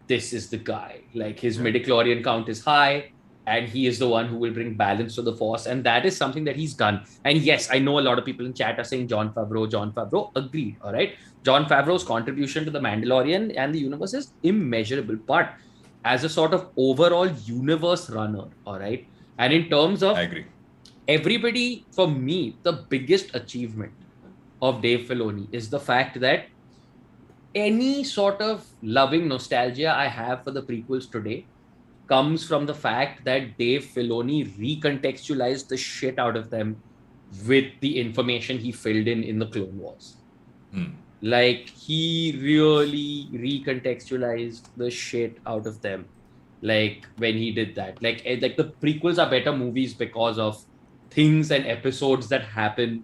this is the guy. Like his midichlorian count is high and he is the one who will bring balance to the force. And that is something that he's done. And yes, I know a lot of people in chat are saying Jon Favreau. Agreed. All right. Jon Favreau's contribution to the Mandalorian and the universe is immeasurable. But as a sort of overall universe runner, all right. And in terms of I agree. everybody, for me, the biggest achievement of Dave Filoni is the fact that any sort of loving nostalgia I have for the prequels today comes from the fact that Dave Filoni recontextualized the shit out of them with the information he filled in the Clone Wars. Like he really recontextualized the shit out of them. Like when he did that, like the prequels are better movies because of things and episodes that happen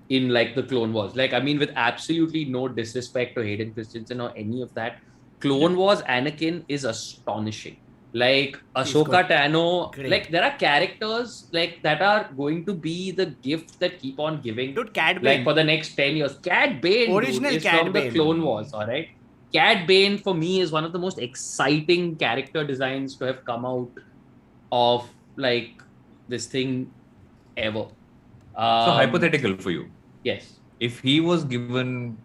in like the Clone Wars. Like, I mean, with absolutely no disrespect to Hayden Christensen or any of that, Clone Wars Anakin is astonishing. Like Ahsoka Tano, Great. like there are characters like that are going to be the gift that keep on giving. Dude, Cad Like Bane. for the next 10 years. Cad Bane Original is Cad from Bane. the Clone Wars, all right? Cad Bane for me is one of the most exciting character designs to have come out of like this thing ever. So hypothetical for you. Yes. If he was given,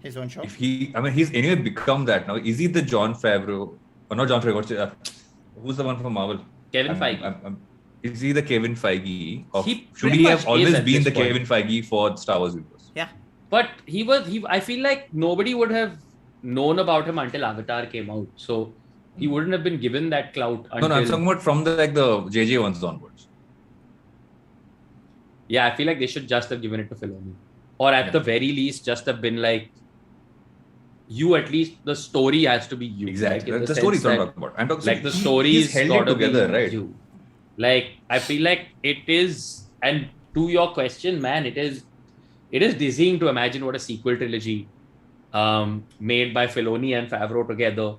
His own show. if he, I mean, he's anyway become that now. Is he the Jon Favreau? Or not Jon Favreau? Who's the one from Marvel? Kevin Feige. Is he the Kevin Feige? He Should pretty he much have is always at been this the point. Kevin Feige for Star Wars universe? Yeah. But I feel like nobody would have known about him until Avatar came out. So he wouldn't have been given that clout until... No, I'm talking about from the JJ ones onwards. Yeah, I feel like they should just have given it to Filoni. Or at the very least, just have been like, you at least, the story has to be you. Exactly. Like, in the sense story's what I'm that, talking about. I'm talking like the he's story's held gotta it together, be right? you. Like, I feel like it is, and to your question, man, it is dizzying to imagine what a sequel trilogy made by Filoni and Favreau together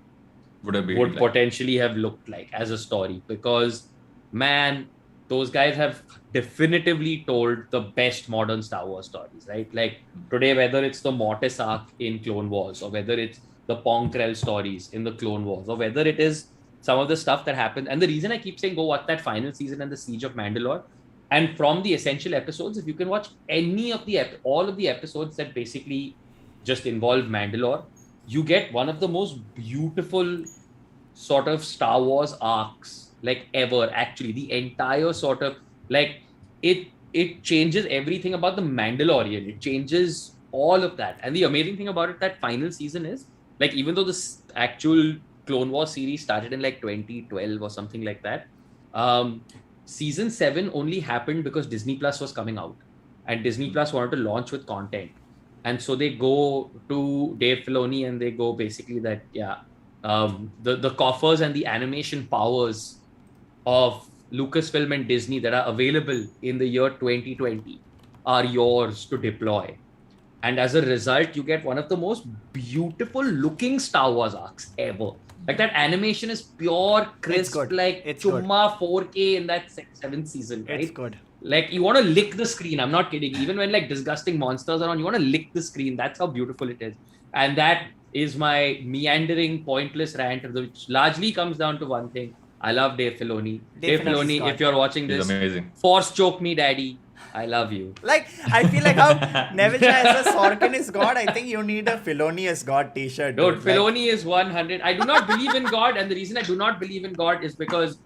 would potentially have looked like as a story. Because, man, those guys have definitively told the best modern Star Wars stories, right? Like today, whether it's the Mortis arc in Clone Wars, or whether it's the Pongrel stories in the Clone Wars, or whether it is some of the stuff that happened. And the reason I keep saying go watch that final season and the Siege of Mandalore, and from the essential episodes, if you can watch any of all of the episodes that basically just involve Mandalore, you get one of the most beautiful sort of Star Wars arcs like ever. Actually, the entire sort of like it changes everything about the Mandalorian. It changes all of that. And the amazing thing about it, that final season is like, even though this actual Clone Wars series started in like 2012 or something like that, season 7 only happened because Disney Plus was coming out and Disney Plus wanted to launch with content. And so they go to Dave Filoni and they go basically that, the coffers and the animation powers of Lucasfilm and Disney that are available in the year 2020 are yours to deploy. And as a result, you get one of the most beautiful looking Star Wars arcs ever. Like that animation is pure, crisp, like Chumma 4K in that 7th season, right? It's good. Like you want to lick the screen. I'm not kidding. Even when like disgusting monsters are on, you want to lick the screen. That's how beautiful it is. And that is my meandering, pointless rant, which largely comes down to one thing. I love Dave Filoni. Dave Dave Filoni, Filoni's if you're watching He's this, amazing. force choke me, daddy. I love you. Like, I feel like how Neville Shah as a Sorkin is God, I think you need a Filoni as God t-shirt. Dude, Like, Filoni is 100. I do not believe in God, and the reason I do not believe in God is because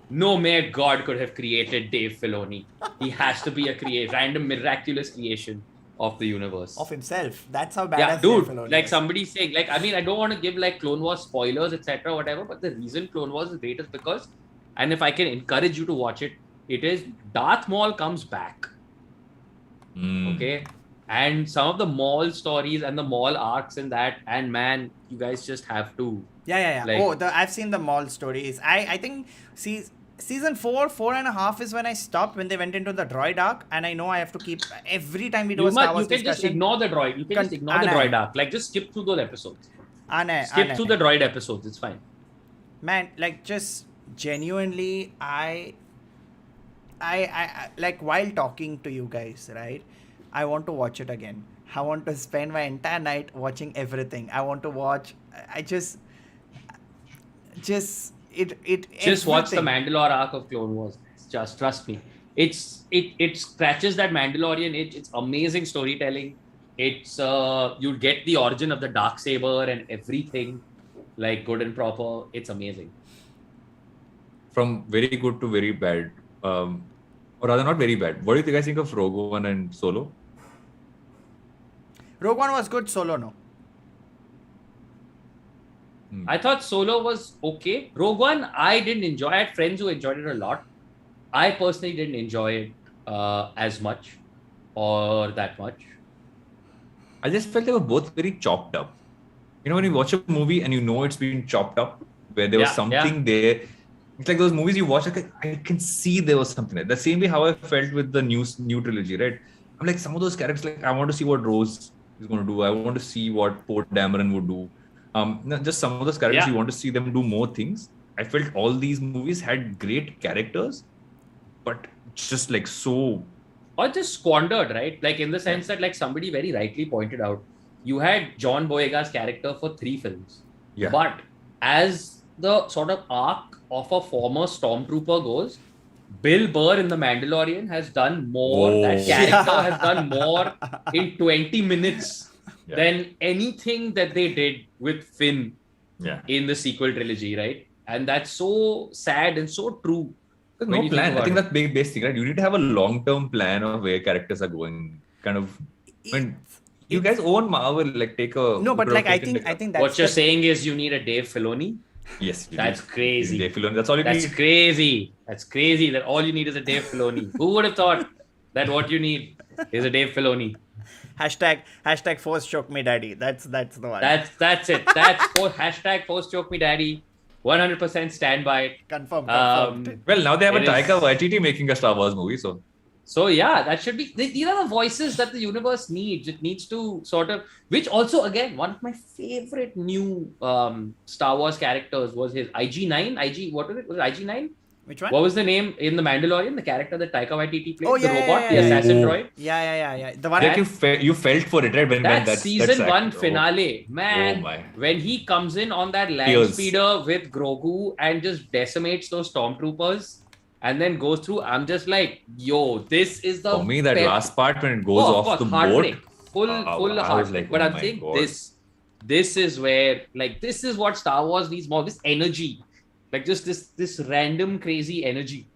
no mere God could have created Dave Filoni. He has to be a random miraculous creation of the universe. of himself. That's how badass Yeah, Dave dude, Filoni like is. somebody saying, like, I mean, I don't want to give like Clone Wars spoilers, etc., whatever, but the reason Clone Wars is great is because, and if I can encourage you to watch it, it is Darth Maul comes back. Okay, and some of the Maul stories and the Maul arcs in that, and man, you guys just have to. Yeah. Like- I've seen the mall stories. I think season 4.5 is when I stopped, when they went into the droid arc, and I know I have to keep every time we do a Star You Wars can just discussion. ignore the droid. You can just ignore the droid arc. Like, just skip through those episodes. Skip through the droid episodes. It's fine. Man, like, just genuinely, I like, while talking to you guys, right, I want to watch it again. I want to spend my entire night watching everything. I want to watch. I just Just everything. watch the Mandalore arc of Clone Wars. Just trust me. It scratches that Mandalorian itch. It's amazing storytelling. It's you get the origin of the Darksaber and everything, like, good and proper. It's amazing. From very good to very bad, or rather not very bad. What do you guys think of Rogue One and Solo? Rogue One was good. Solo, no. I thought Solo was okay. Rogue One, I didn't enjoy. I had friends who enjoyed it a lot. I personally didn't enjoy it as much or that much. I just felt they were both very chopped up. You know, when you watch a movie and you know it's been chopped up, where there was something there. It's like those movies you watch, like, I can see there was something there. The same way how I felt with the new trilogy, right? I'm like, some of those characters, like, I want to see what Rose is going to do. I want to see what Poe Dameron would do. Just some of those characters, you want to see them do more things. I felt all these movies had great characters, but just like so... Or just squandered, right? Like, in the sense that, like, somebody very rightly pointed out, you had John Boyega's character for 3 films. Yeah. But as the sort of arc of a former stormtrooper goes, Bill Burr in The Mandalorian has done more. Oh. That character has done more in 20 minutes than anything that they did with Finn in the sequel trilogy, right? And that's so sad and so true. There's no plan. I think that's big basic, right? You need to have a long-term plan of where characters are going. Kind of. You guys own Marvel, like, take a... No, but like, I think that's... What you're saying is you need a Dave Filoni? Yes. That's crazy. Dave Filoni, that's all you need. That's crazy. That's crazy that all you need is a Dave Filoni. Who would have thought that what you need is a Dave Filoni? Hashtag force choke me daddy. That's the one. That's it. Hashtag force choke me daddy. 100% stand by it. Confirmed. Well, now they have a Taika Waititi making a Star Wars movie, so... So yeah, that should be... These are the voices that the universe needs. It needs to sort of... Which also, again, one of my favorite new Star Wars characters was his IG-9. What was it? Was it IG-9? Which one? What was the name in The Mandalorian? The character that Taika Waititi played? Oh, the robot? The assassin droid? Yeah. The one... Like, you felt for it, right? When that season 1 finale, man, my. when he comes in on that land speeder with Grogu and just decimates those stormtroopers and then goes through, I'm just like, yo, this is the... For me, that last part when it goes off the boat... Full heart. Like, but I'm saying this is where, like, this is what Star Wars needs more, this energy. Like, just this random crazy energy.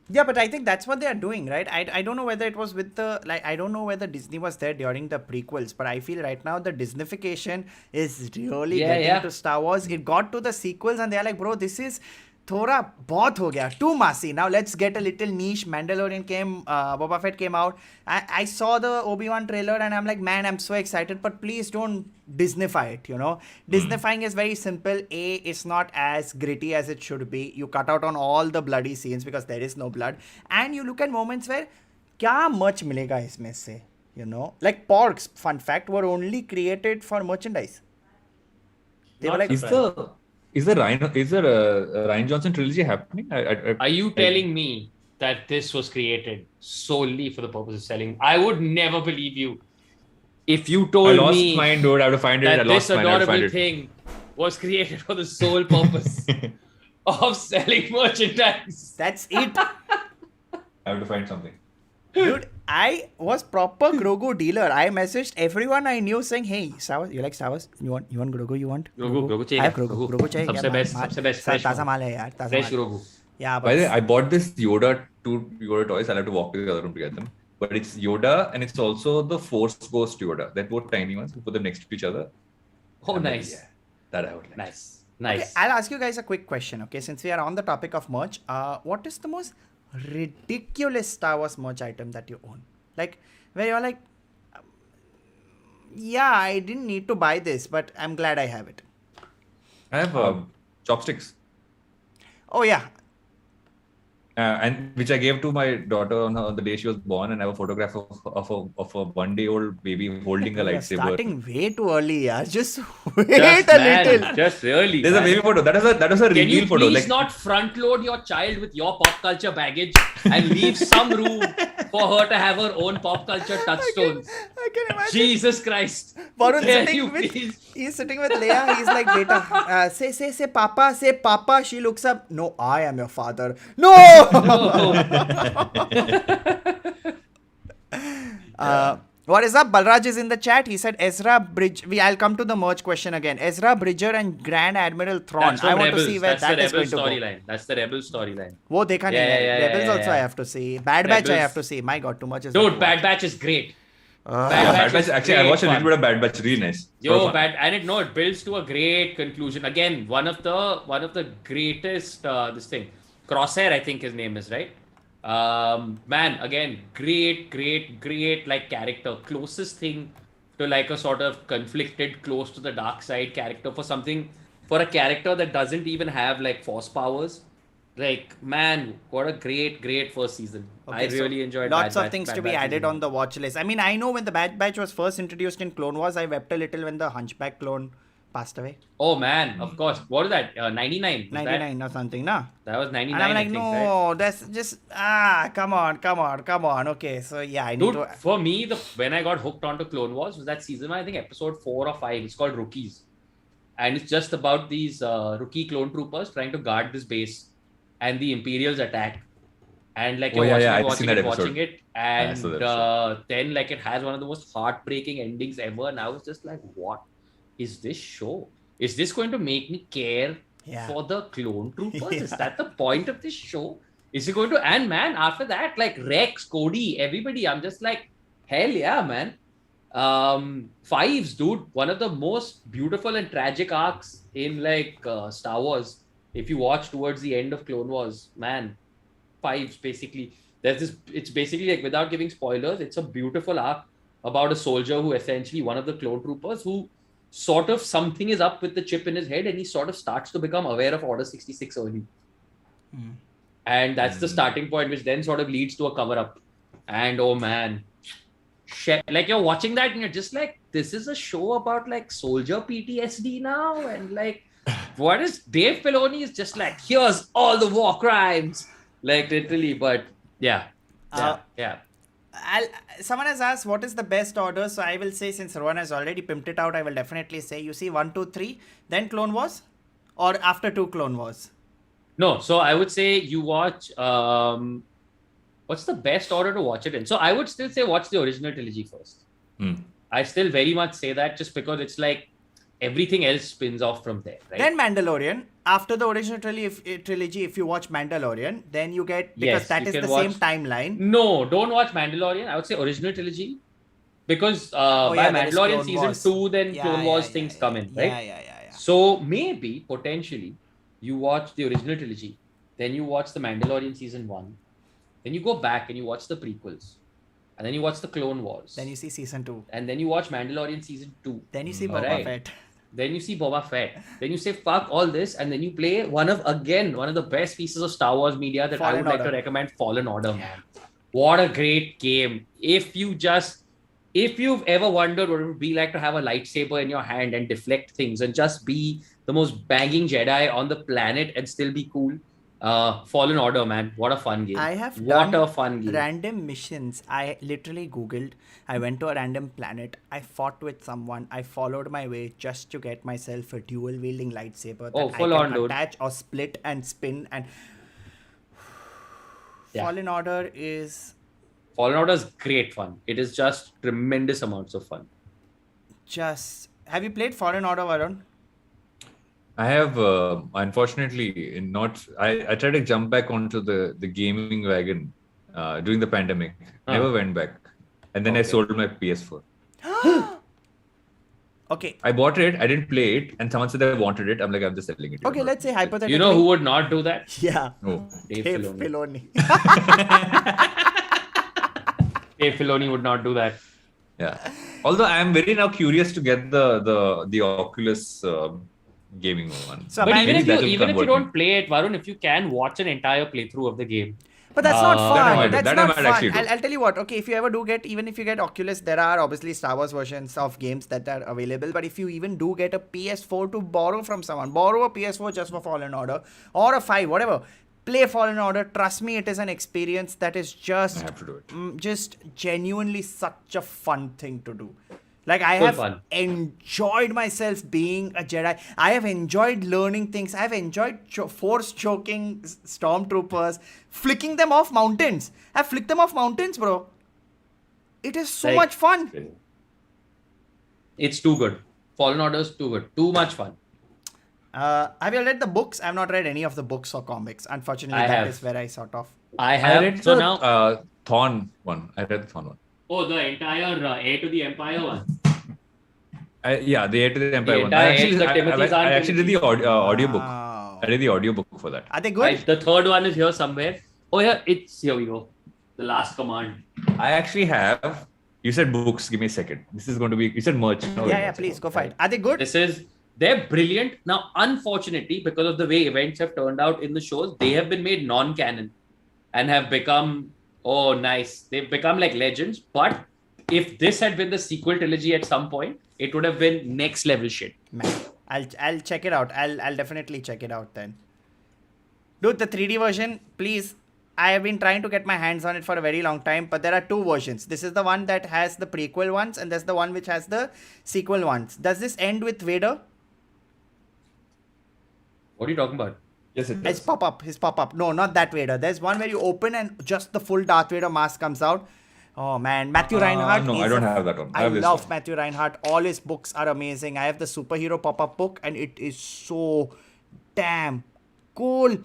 Yeah, but I think that's what they are doing, right? I don't know whether it was with the... Like, I don't know whether Disney was there during the prequels, but I feel right now the Disneyfication is really getting to Star Wars. It got to the sequels and they're like, bro, this is... थोड़ा बहुत हो गया, too massy. Now let's get a little niche. Mandalorian came, Boba Fett came out. I saw the Obi-Wan trailer and I'm like, man, I'm so excited, but please don't Disneyfy it, you know. Disneyfying is very simple. It's not as gritty as it should be. You cut out on all the bloody scenes because there is no blood. And you look at moments where क्या much मिलेगा इसमें से, you know. Like porks, fun fact, were only created for merchandise. They were like... Is the Rian Johnson trilogy happening? Are you telling me that this was created solely for the purpose of selling? I would never believe you if you told me... I lost mine, dude. I have to find it. That this adorable thing was created for the sole purpose of selling merchandise. That's it. I have to find something. Dude, I was proper Grogu dealer. I messaged everyone I knew saying, "Hey, Star Wars, you like Star Wars? You want Grogu? You want Grogu I have चाहिए Grogu. Grogu. Grogu चाहिए सबसे क्या? best, सबसे best fresh ताजा माल. माल है यार, ताजा Fresh mall. Grogu. Yeah, By the way, but I bought this two Yoda toys. I'll have to walk to the other room to get them. But it's Yoda and it's also the Force Ghost Yoda. They're both tiny ones. You put them next to each other. Oh, And nice. Yeah, that I would like. Nice. okay, Nice. I'll ask you guys a quick question. Okay, since we are on the topic of merch, what is the most ridiculous Star Wars merch item that you own? Like where you're like, yeah, I didn't need to buy this, but I'm glad I have it. I have chopsticks. Oh yeah. And which I gave to my daughter on the day she was born, and I have a photograph of a 1-day-old baby holding a You're lightsaber. starting way too early, yeah. Just wait Just, a man, little. just really. There's a man. baby photo. That was a Can reveal you photo. please Like not front load your child with your pop culture baggage and leave some room for her to have her own pop culture touchstones? I can imagine. Jesus Christ. Varun Can sitting you with, please? he's sitting with Leia. He's like, beta, say, papa, say, papa. She looks up. No, I am your father. No. What is up? Balraj is in the chat. He said Ezra Bridge. I'll come to the merch question again. Ezra Bridger and Grand Admiral Thrawn. That's from I want Rebels. to see where That's that the is Rebels going to go. storyline. That's the Rebels storyline. वो देखा नहीं है. Yeah, Rebels also yeah. I have to see. Bad Batch I Rebels. have to see. My God, too much is. Dude, Bad Batch is great. Bad Batch. is Actually, I great watched a fun. little bit of Bad Batch. Really nice. Yo, Fun. bad, and it builds to a great conclusion. Again, one of the greatest this thing. Crosshair, I think his name is, right. Man, again, great like character. Closest thing to like a sort of conflicted, close to the dark side character for a character that doesn't even have like force powers. Like, man, what a great first season. Okay, I really enjoyed lots Bad of Batch- things Bad to be Batch added season on one. the watch list. I mean, I know when the Bad Batch was first introduced in Clone Wars, I wept a little when the Hunchback clone passed away. Oh man, of course. What is that? 99. Was 99 or something, nah? That was 99. And I'm like, I think, no, right? that's just come on. Okay, so yeah, I need Dude, to. for me, when I got hooked onto Clone Wars was that season, I think episode 4 or 5. It's called Rookies, and it's just about these rookie clone troopers trying to guard this base, and the Imperials attack, and like Oh, you're yeah, I've watching seen it, that watching episode. it, and saw that then like it has one of the most heartbreaking endings ever. And I was just like, what is this show? Is this going to make me care Yeah. for the clone troopers? Yeah. Is that the point of this show? Is it going to? And man, after that, like Rex, Cody, everybody, I'm just like, hell yeah, man. Fives, dude, one of the most beautiful and tragic arcs in like Star Wars. If you watch towards the end of Clone Wars, man, Fives basically. There's this. It's basically like, without giving spoilers, it's a beautiful arc about a soldier who essentially one of the clone troopers who sort of something is up with the chip in his head, and he sort of starts to become aware of Order 66 early. And that's the starting point, which then sort of leads to a cover up. And oh man, like you're watching that and you're just like, this is a show about like soldier PTSD now. And like, what is Dave Filoni is just like, here's all the war crimes, like literally. But yeah. Someone has asked what is the best order, so I will say, since Rohan has already pimped it out, I will definitely say you see 1, 2, 3, then Clone Wars, or after 2 Clone Wars. No, so I would say you watch. What's the best order to watch it in? So I would still say watch the original trilogy first. I still very much say that, just because it's like everything else spins off from there, right? Then Mandalorian. After the original trilogy, if you watch Mandalorian, then you get, because Yes, that you is can the watch- same timeline. No, don't watch Mandalorian. I would say original trilogy, because Oh, by yeah, there is Mandalorian Clone season Wars. 2, then Yeah, Clone yeah, Wars yeah, things yeah, come in, right? Yeah. So maybe potentially you watch the original trilogy, then you watch the Mandalorian season 1, then you go back and you watch the prequels, and then you watch the Clone Wars, Then you see season 2. and then you watch Mandalorian season 2. Then you see Boba Alright. Fett. Then you see Boba Fett. Then you say, fuck all this. And then you play one of the best pieces of Star Wars media that I Fallen would like to Order. recommend, Fallen Order, man. What a great game. If you've ever wondered what it would be like to have a lightsaber in your hand and deflect things and just be the most banging Jedi on the planet and still be cool, Fallen Order, man. What a fun game. I have What done a fun game. random missions. I literally Googled. I went to a random planet. I fought with someone. I followed my way just to get myself a dual wielding lightsaber that Oh, I full can on, dude. attach or split and spin. And Yeah. Fallen Order is Fallen Order is great fun. It is just tremendous amounts of fun. just. Have you played Fallen Order, Varun? I have unfortunately not. I tried to jump back onto the gaming wagon during the pandemic. Never went back, and then I Okay. sold my PS4. Okay. I bought it. I didn't play it, and someone said they wanted it. I'm like, I'm just selling it. Okay, let's say hypothetically. You know who would not do that? Yeah. No. Dave Dave Filoni. Filoni. Dave Filoni would not do that. Yeah. Although I am very now curious to get the Oculus gaming one. So But apparently- even if that will you convert don't me. play it, Varun, if you can watch an entire playthrough of the game. But that's not That I fun. might- That's that I not might actually fun. do. I'll tell you what. Okay, if you ever do get, even if you get Oculus, there are obviously Star Wars versions of games that are available. But if you even do get a PS4 to borrow from someone, borrow a PS4 just for Fallen Order or a 5, whatever. Play Fallen Order. Trust me, it is an experience that is I have to do it. just genuinely such a fun thing to do. Like I Full have fun. enjoyed myself being a Jedi. I have enjoyed learning things. I have enjoyed force choking stormtroopers, flicking them off mountains. I flicked them off mountains, bro. It is so Like- much fun. It's too good. Fallen Order is too good. Too much fun. Have you read the books? I've not read any of the books or comics. Unfortunately, I that have. is where I sort of. I I have. read So the now. Thorn one. I read the Thorn one. Oh, the entire Heir to the Empire one. Yeah, the Heir to the Empire one. entire Heir to the Timothy's I Aunt actually did the audiobook. Wow. I did the audiobook for that. Are they good? The third one is here somewhere. Oh yeah, it's here we go. The Last Command. I actually have. You said books. Give me a second. This is going to be. You said merch. No, Yeah, please go for it. Are they good? They're brilliant. Now, unfortunately, because of the way events have turned out in the shows, they have been made non-canon and have become, oh, nice. They've become like legends. But if this had been the sequel trilogy at some point, it would have been next level shit. Man, I'll check it out. I'll definitely check it out then. Dude, the 3D version, please. I have been trying to get my hands on it for a very long time, but there are two versions. This is the one that has the prequel ones, and there's the one which has the sequel ones. Does this end with Vader? What are you talking about? Yes, it His does. pop-up. His pop-up. No, not that Vader. There's one where you open and just the full Darth Vader mask comes out. Oh man, Matthew Reinhardt. No, is I don't have that one. I I have this love one. Matthew Reinhardt. All his books are amazing. I have the superhero pop-up book, and it is so damn cool.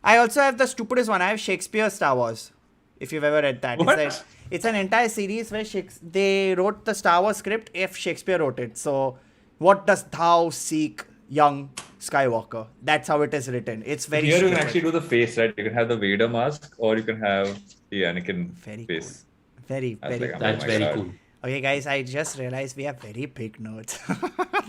I also have the stupidest one. I have Shakespeare Star Wars. If you've ever read that, What? It's an entire series where they wrote the Star Wars script if Shakespeare wrote it. So, what does thou seek, young Skywalker? That's how it is written. It's very Here you can stupid. actually do the face, right? You can have the Vader mask, or you can have the Anakin Very face. cool. Very, I was very like, cool. That's Oh my very God. cool. Okay, guys, I just realized we are very big nerds.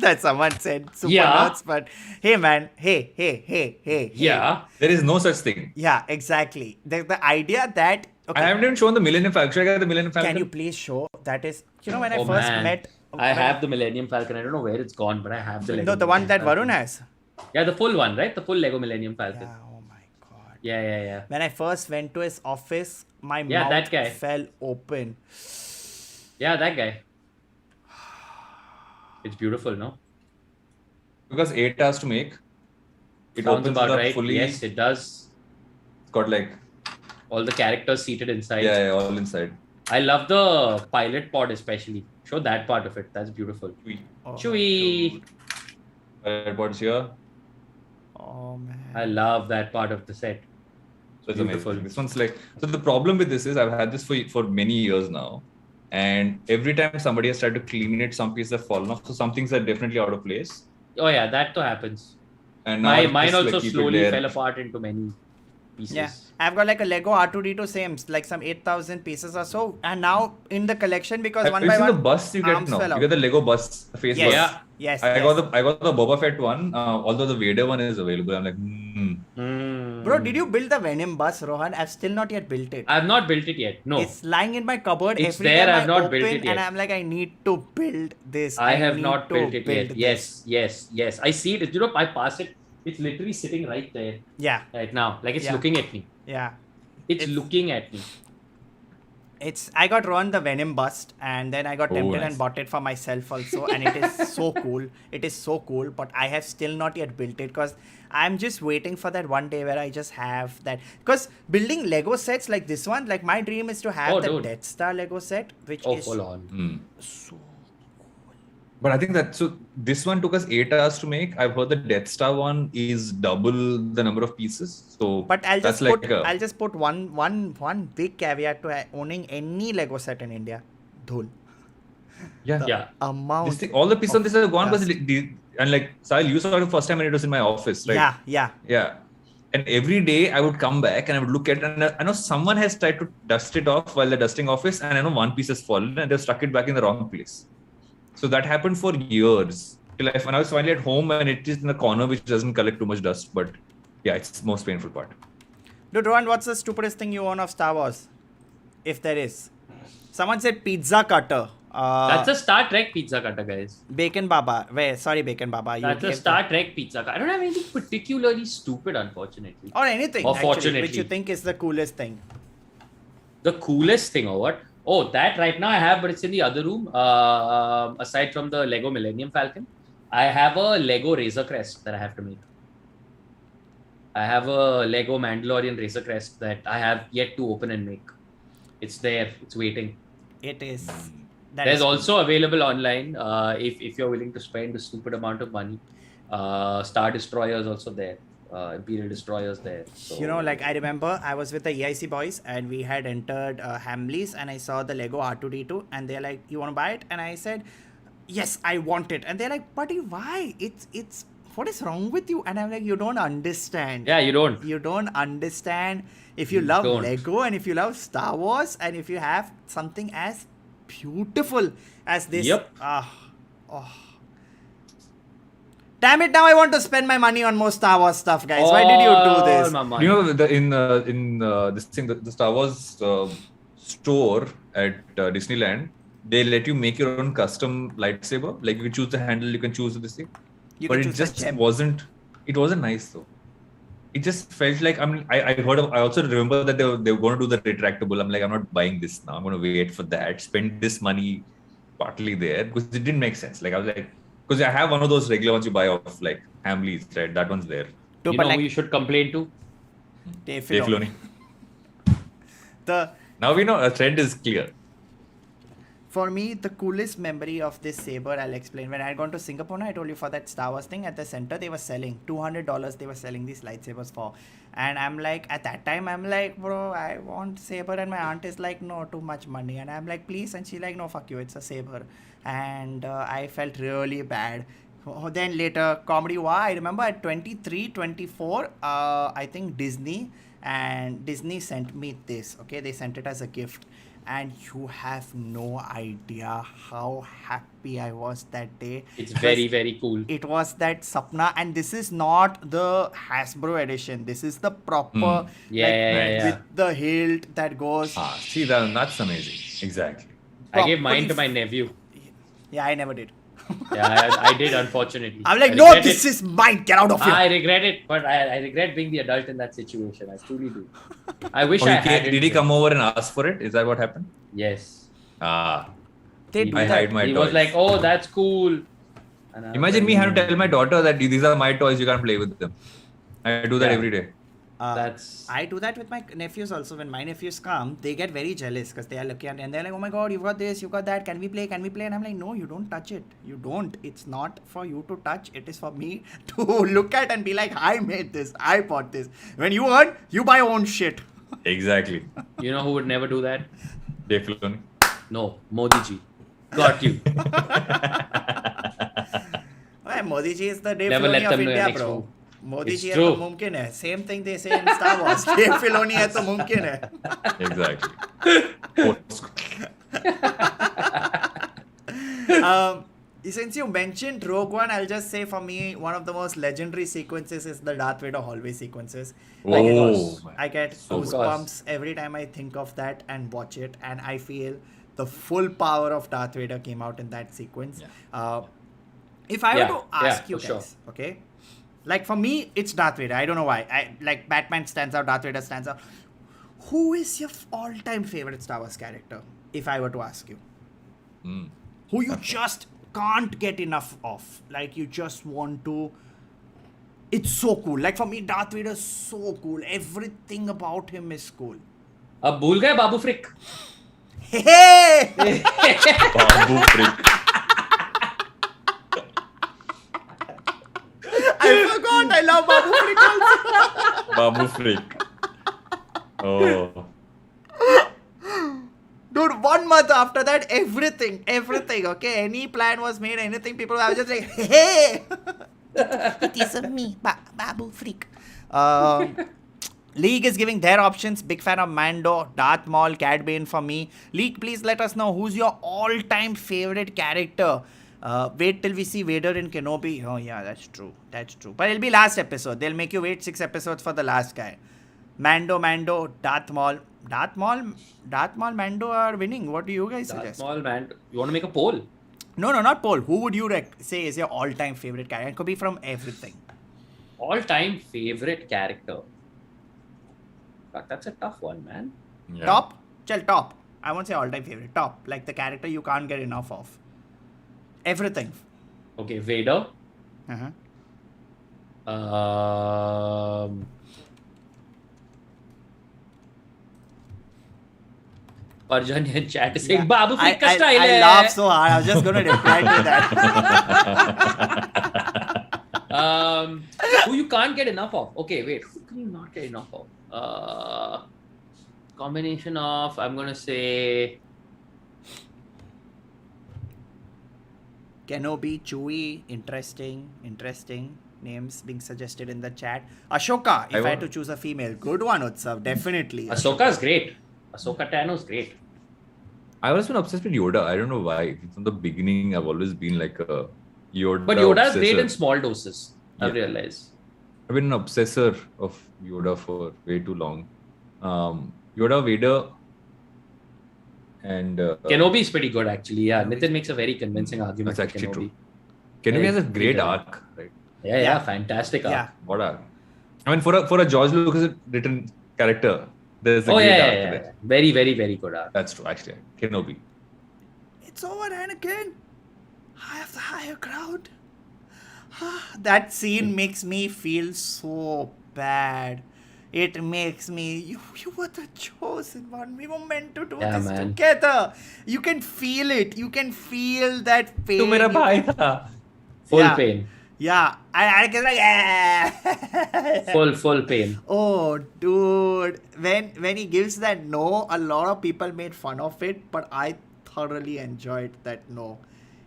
That someone said super Yeah. nerds, but hey, man, hey. Yeah. There is no such thing. Yeah, exactly. The idea that okay, I haven't even shown the Millennium Falcon. Should I get the Millennium Falcon? can you please show that is when I Oh, first man. met I have the Millennium Falcon. I don't know where it's gone, but I have the Lego no the one that Millennium Varun Falcon. has. Yeah, the full one, right? The full Lego Millennium Falcon. Yeah, oh my god. Yeah. When I first went to his office, my Yeah, mouth that guy. fell open. Yeah, that guy. It's beautiful, no? Because 8 hours to make. It Sounds opens about it up right. fully. Yes, it does. It's got like All the characters seated inside. yeah, all inside. I love the pilot pod especially. Show that part of it. That's beautiful. Sweet. Oh, Chewie. What's here? Oh man. I love that part of the set. So it's Beautiful. amazing. This one's like so. The problem with this is I've had this for many years now, and every time somebody has tried to clean it, some pieces have fallen off. So some things are definitely out of place. Oh yeah, that too happens. And now I Mine just, also like, keep it slowly there. fell apart into many pieces. Yeah, I've got like a Lego R2D2 same, like some 8,000 pieces or so, and now in the collection because Have one you by seen one the bus you get arms now? fell You out. get the Lego bus, the face Yes. bus. Yeah. Yes. I yes. got the Boba Fett one. Although the Vader one is available, I'm like, Bro, did you build the Venom bus, Rohan? I've still not yet built it. I've not built it yet. No. It's lying in my cupboard. It's Every there, time I've I not open built it yet. and I'm like, I need to build this. I have need not to built it build yet. this. Yes. I see it. You know, I pass it It's literally sitting right there, Yeah, right now. Like it's Yeah. looking at me. yeah. It's looking at me. I got Rohan the Venom bust, and then I got Oh, tempted nice. and bought it for myself also, and it is so cool. It is so cool, but I have still not yet built it because I'm just waiting for that one day where I just have that. Because building Lego sets like this one, like my dream is to have Oh, the dude. Death Star Lego set, which Oh, is full on. so. But I think that this one took us 8 hours to make. I've heard the Death Star one is double the number of pieces. So But I'll that's just like put I'll just put one big caveat to owning any Lego set in India. Dhul. yeah. Yeah. Amount. This thing, all the pieces on this are gone, but dust. and like Sahil, you saw it the first time when it was in my office, right? Yeah. Yeah. And every day I would come back and I would look at it, and I know someone has tried to dust it off while they're dusting office, and I know one piece has fallen and they've stuck it back in the wrong place. So that happened for years. Till when I was finally at home and it is in the corner which doesn't collect too much dust. But yeah, it's the most painful part. Dude, Rohan, what's the stupidest thing you own of Star Wars? If there is. Someone said pizza cutter. That's a Star Trek pizza cutter, guys. Bacon Baba. Sorry, Bacon Baba. You That's a gave Star Trek pizza cutter. I don't have anything particularly stupid, unfortunately. Or anything, Or actually, fortunately. which you think is the coolest thing. The coolest thing or what? Oh, that right now I have, but it's in the other room. Aside from the Lego Millennium Falcon, I have a Lego Razor Crest that I have to make. I have a Lego Mandalorian Razor Crest that I have yet to open and make. It's there. It's waiting. It is. There's also available online if you're willing to spend a stupid amount of money. Star Destroyer is also there. Imperial Destroyers there. So, You know, like I remember I was with the EIC boys and we had entered Hamleys and I saw the Lego R2D2 and they're like, you want to buy it? And I said, yes, I want it. And they're like, buddy, why? It's what is wrong with you? And I'm like, you don't understand. yeah, you don't. You don't understand. If you You love don't. Lego and if you love Star Wars and if you have something as beautiful as this. Yep. Damn it, now I want to spend my money on more Star Wars stuff, guys. Why did you do this? My money. You know, in this thing, the Star Wars store at Disneyland, they let you make your own custom lightsaber. Like you can choose the handle, you can choose this thing. You But can it choose the just gem. wasn't. It wasn't nice though. It just felt like I heard of. I also remember that they were going to do the retractable. I'm like, I'm not buying this now. I'm going to wait for that. Spend this money partly there because it didn't make sense. Like I was like, because I have one of those regular ones you buy off like Hamleys, right? That one's there. No, You but know like who you should complain to? Dave Dave Filoni. Filoni. Now we know a trend is clear. For me, the coolest memory of this saber, I'll explain. When I had gone to Singapore, I told you for that Star Wars thing, at the center, they were selling $200. They were selling these lightsabers for. And I'm like, at that time, I'm like, bro, I want saber. And my aunt is like, no, too much money. And I'm like, please. And she's like, no, fuck you, it's a saber. And I felt really bad. Then later, comedy, wow, I remember at 23, 24, I think Disney sent me this. Okay, they sent it as a gift. And you have no idea how happy I was that day. It's Because very, very cool. It was that Sapna, and this is not the Hasbro edition. This is the proper, Yeah. with the hilt that goes. See, that's amazing. Exactly. I gave mine properly to my nephew. Yeah, I never did. Yeah, I did, unfortunately. I'm like, I no, regret this it. is mine. Get out of here. I regret it, but I regret being the adult in that situation. I truly do. I wish Oh, I had it. did he come over and ask for it? Is that what happened? Yes. They He do I that. hide my He toys. was like, oh, that's cool. And I was Imagine like, me having to tell my daughter that these are my toys, you can't play with them. I do that Yeah. every day. I do that with my nephews also. When my nephews come, they get very jealous because they are looking at it and they're like, oh my god, you've got this, you've got that, can we play? And I'm like, no, you don't touch it. You don't. It's not for you to touch. It is for me to look at and be like, I made this, I bought this. When you earn, you buy your own shit. Exactly. You know who would never do that? Dave Filoni. No, Modi ji. Got you. Modi ji is the Dave Never let Filoni of them know India, your next bro. move. Modi It's ji है true. तो मुमकिन है. Same thing they say in Star Wars. Dave Filoni है तो मुमकिन है. Exactly. Since you mentioned Rogue One, I'll just say for me, one of the most legendary sequences is the Darth Vader hallway sequences. I get So goosebumps every time I think of that and watch it, and I feel the full power of Darth Vader came out in that sequence. If I were to ask you for guys, okay, Like for me, it's Darth Vader. I don't know why. Like Batman stands out, Darth Vader stands out. Who is your all-time favorite Star Wars character? If I were to ask you, who you just can't get enough of, like you just want to. It's so cool. Like for me, Darth Vader is so cool. Everything about him is cool. अब भूल गए बाबू फ्रिक. Hey! Babu Frick. I forgot. I love Babu Frick also. Babu Frick. Oh. Dude, 1 month after that, everything, okay? Any plan was made, anything, people were just like, hey! It is me, Babu Freak. League is giving their options. Big fan of Mando, Darth Maul, Cad Bane for me. League, please let us know who's your all-time favorite character. Wait till we see Vader in Kenobi. Oh yeah, that's true. But it'll be last episode. They'll make you wait 6 episodes for the last guy. Mando, Darth Maul, Mando are winning. What do you guys suggest? Small man. You want to make a poll? No, not poll. Who would you say is your all-time favorite character? It could be from everything. All-time favorite character. Fuck, that's a tough one, man. Yeah. Top? Chal, top. I won't say all-time favorite. Top. Like the character you can't get enough of. Everything. Okay, Vader. Parjan in chat is saying, Babu Freak ka style I hai." laughed so hard. I was just going to reply to that. Who you can't get enough of? Okay, wait. Who can you not get enough of? Combination of, I'm going to say... Kenobi, Chewie, interesting names being suggested in the chat. Ashoka, if I had to choose a female. Good one, Utsav, definitely. Ahsoka is great. Ahsoka Tano is great. I've always been obsessed with Yoda. I don't know why. From the beginning, I've always been like a Yoda. But Yoda is obsessor. great in small doses, I Yeah. realize. I've been an obsessor of Yoda for way too long. Yoda, Vader, and Kenobi is pretty good, actually. Yeah, Nitin makes a very convincing argument. that's for actually Kenobi. true. Kenobi has a great Yeah. arc, right? Yeah, fantastic arc. Yeah. What arc? I mean, for a George Lucas written character, there's a Oh, great yeah, arc yeah, in yeah. it. Very, very, very good arc. That's true, actually. Kenobi. It's over, Anakin. I have the higher ground. That scene makes me feel so bad. It makes me, you were the chosen one. We were meant to do this together. You can feel it. You can feel that pain. Tu mera bhai tha. Full pain. Yeah. I can like, Full pain. Oh, dude. When he gives that no, a lot of people made fun of it, but I thoroughly enjoyed that no.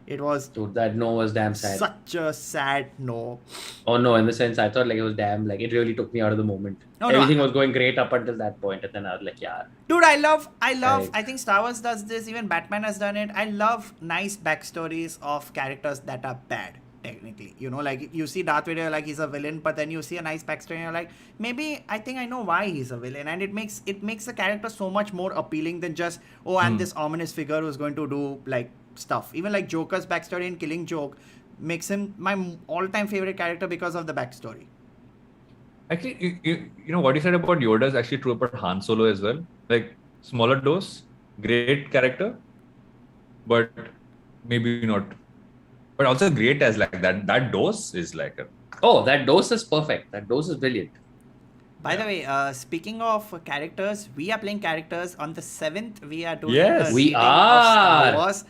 It was Dude, that no was damn sad. such a sad no. Oh no, in the sense I thought like it was damn, like it really took me out of the moment. No, Everything was going great up until that point, and then I was like, yeah. Dude, I love, Right. I think Star Wars does this, even Batman has done it. I love nice backstories of characters that are bad, technically. You know, like you see Darth Vader, like he's a villain, but then you see a nice backstory and you're like, maybe I think I know why he's a villain. And it makes the character so much more appealing than just, oh, I'm this ominous figure who's going to do like stuff. Even like Joker's backstory in Killing Joke makes him my all-time favorite character because of the backstory. Actually, you know what you said about Yoda is actually true about Han Solo as well. Like, smaller dose, great character, but maybe not. But also great as like that. That dose is like a... Oh, that dose is perfect. That dose is brilliant. By the way, speaking of characters, we are playing characters on the 7th. We are doing Yes. the We reading of are. Star Wars.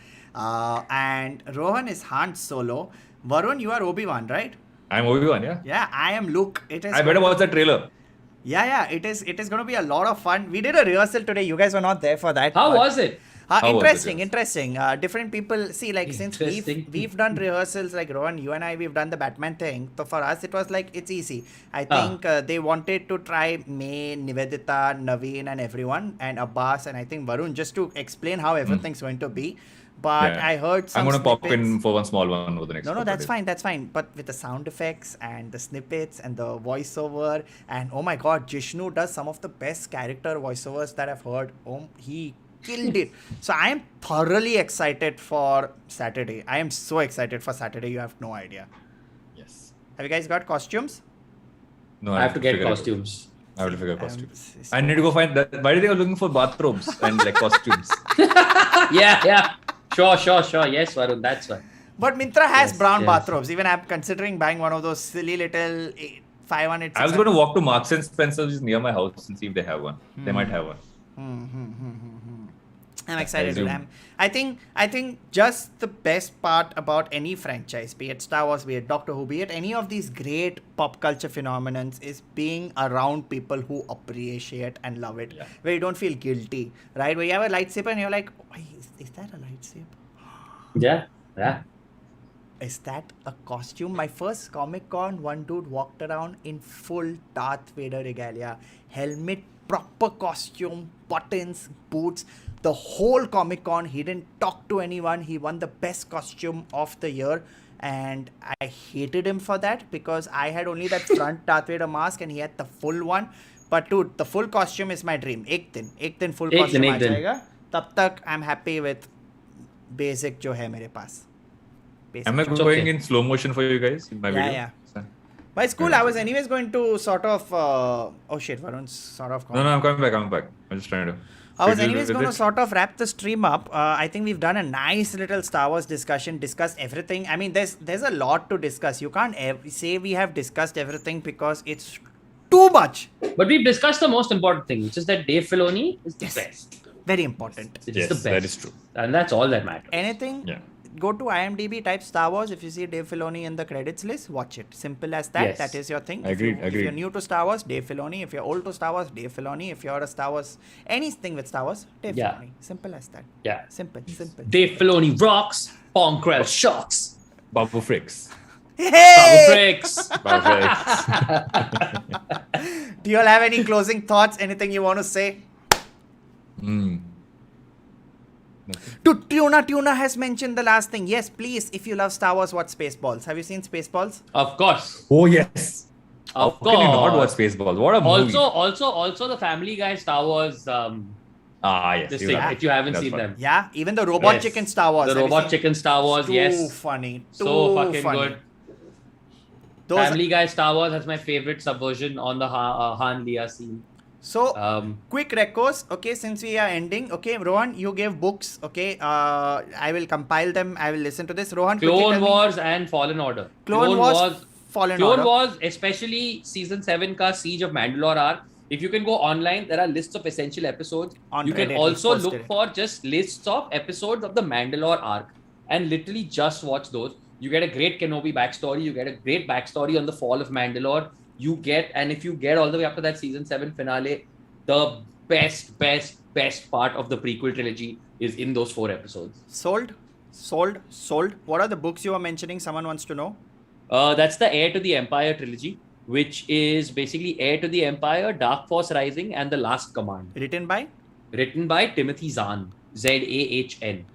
And Rohan is Han Solo. Varun, you are Obi-Wan, right? I'm Obi-Wan, yeah? Yeah, I am Luke. It is. I better watch the trailer. Yeah. It is going to be a lot of fun. We did a rehearsal today. You guys were not there for that. How was it? How was it? Interesting. Different people see, like, since we've done rehearsals, like Rohan, you and I, we've done the Batman thing. So for us, it was like it's easy. I think they wanted to try May, Nivedita, Naveen, and everyone, and Abbas, and I think Varun, just to explain how everything's going to be. But Yeah. I heard some. I'm going to pop snippets. in for one small one over the next No, couple that's of days. fine. But with the sound effects and the snippets and the voiceover, and oh my god, Jishnu does some of the best character voiceovers that I've heard. Oh, he killed it. So I am thoroughly excited for Saturday. I am so excited for Saturday. You have no idea. Yes. Have you guys got costumes? No, I have to get figure it out. costumes. I have to figure out costumes. It's I need to go find that. Why are they looking for bathrobes and like costumes? Yeah. Sure. Yes, Varun, that's fine. But Myntra has Yes, brown yes. bathrobes. Even I'm considering buying one of those silly little 500. I was going to walk to Marks and Spencer, which is near my house, and see if they have one. They might have one. I'm excited. assume. I think just the best part about any franchise, be it Star Wars, be it Doctor Who, be it any of these great pop culture phenomenons, is being around people who appreciate and love it. Yeah. Where you don't feel guilty, right? Where you have a lightsaber and you're like, why is that a lightsaber? Yeah. Is that a costume? My first Comic Con, one dude walked around in full Darth Vader regalia, helmet, proper costume, buttons, boots. The whole Comic Con, he didn't talk to anyone. He won the best costume of the year, and I hated him for that because I had only that front Darth Vader mask and he had the full one. But dude, the full costume is my dream. एक दिन full costume आ जाएगा. तब तक I'm happy with basic जो है मेरे पास. Basic Am I जो- going in slow motion for you guys in my video? Yeah. But it's cool. I was anyways going to sort of. Oh shit, Varun's sort of. No, I'm coming back. I'm just trying to. I was fiddle anyways with going to it. sort of wrap the stream up. I think we've done a nice little Star Wars discussion, discussed everything. I mean, there's a lot to discuss. You can't say we have discussed everything because it's too much. But we've discussed the most important thing, which is that Dave Filoni is the Yes. best. Very important. It's Yes, the best. that is true. And that's all that matters. Anything? Yeah. Go to IMDb, type Star Wars. If you see Dave Filoni in the credits list, watch it. Simple as that. Yes. That is your thing. Agreed. If you're new to Star Wars, Dave Filoni. If you're old to Star Wars, Dave Filoni. If you're a Star Wars, anything with Star Wars, Dave Yeah. Filoni. Simple as that. Yeah. Simple. Dave Filoni rocks. Ponkrell shocks. Babu Fricks. Babu Hey! Bricks. Babu Fricks. Do you all have any closing thoughts? Anything you want to say? Tuna has mentioned the last thing. Yes, please, if you love Star Wars, watch Spaceballs. Have you seen Spaceballs? Of course. Oh yes. Of How can you not watch course. Spaceballs? What a movie. Also the Family Guy Star Wars Yes. this you thing, have. if you haven't That's seen fine. them. Yeah, even the Robot Yes. Chicken Star Wars. The Have you Robot seen? Chicken Star Wars, Too yes. funny. Too So fucking funny. good. Those Family Guy Star Wars has my favorite subversion on the Han Leia scene. So, quick recos. Okay, since we are ending. Okay, Rohan, you gave books. Okay, I will compile them. I will listen to this. Rohan, quickly Clone tell me. Wars and Fallen Order. Clone Wars, Fallen Clone Order. Wars, especially season 7 ka Siege of Mandalore arc. If you can go online, there are lists of essential episodes. On You can Reddit, also he's posted look it. for just lists of episodes of the Mandalore arc and literally just watch those. You get a great Kenobi backstory. You get a great backstory on the fall of Mandalore. And if you get all the way up to that season 7 finale, the best part of the prequel trilogy is in those 4 episodes. Sold. What are the books you were mentioning? Someone wants to know. That's the Heir to the Empire trilogy, which is basically Heir to the Empire, Dark Force Rising, and The Last Command. Written by? Written by Timothy Zahn, Zahn.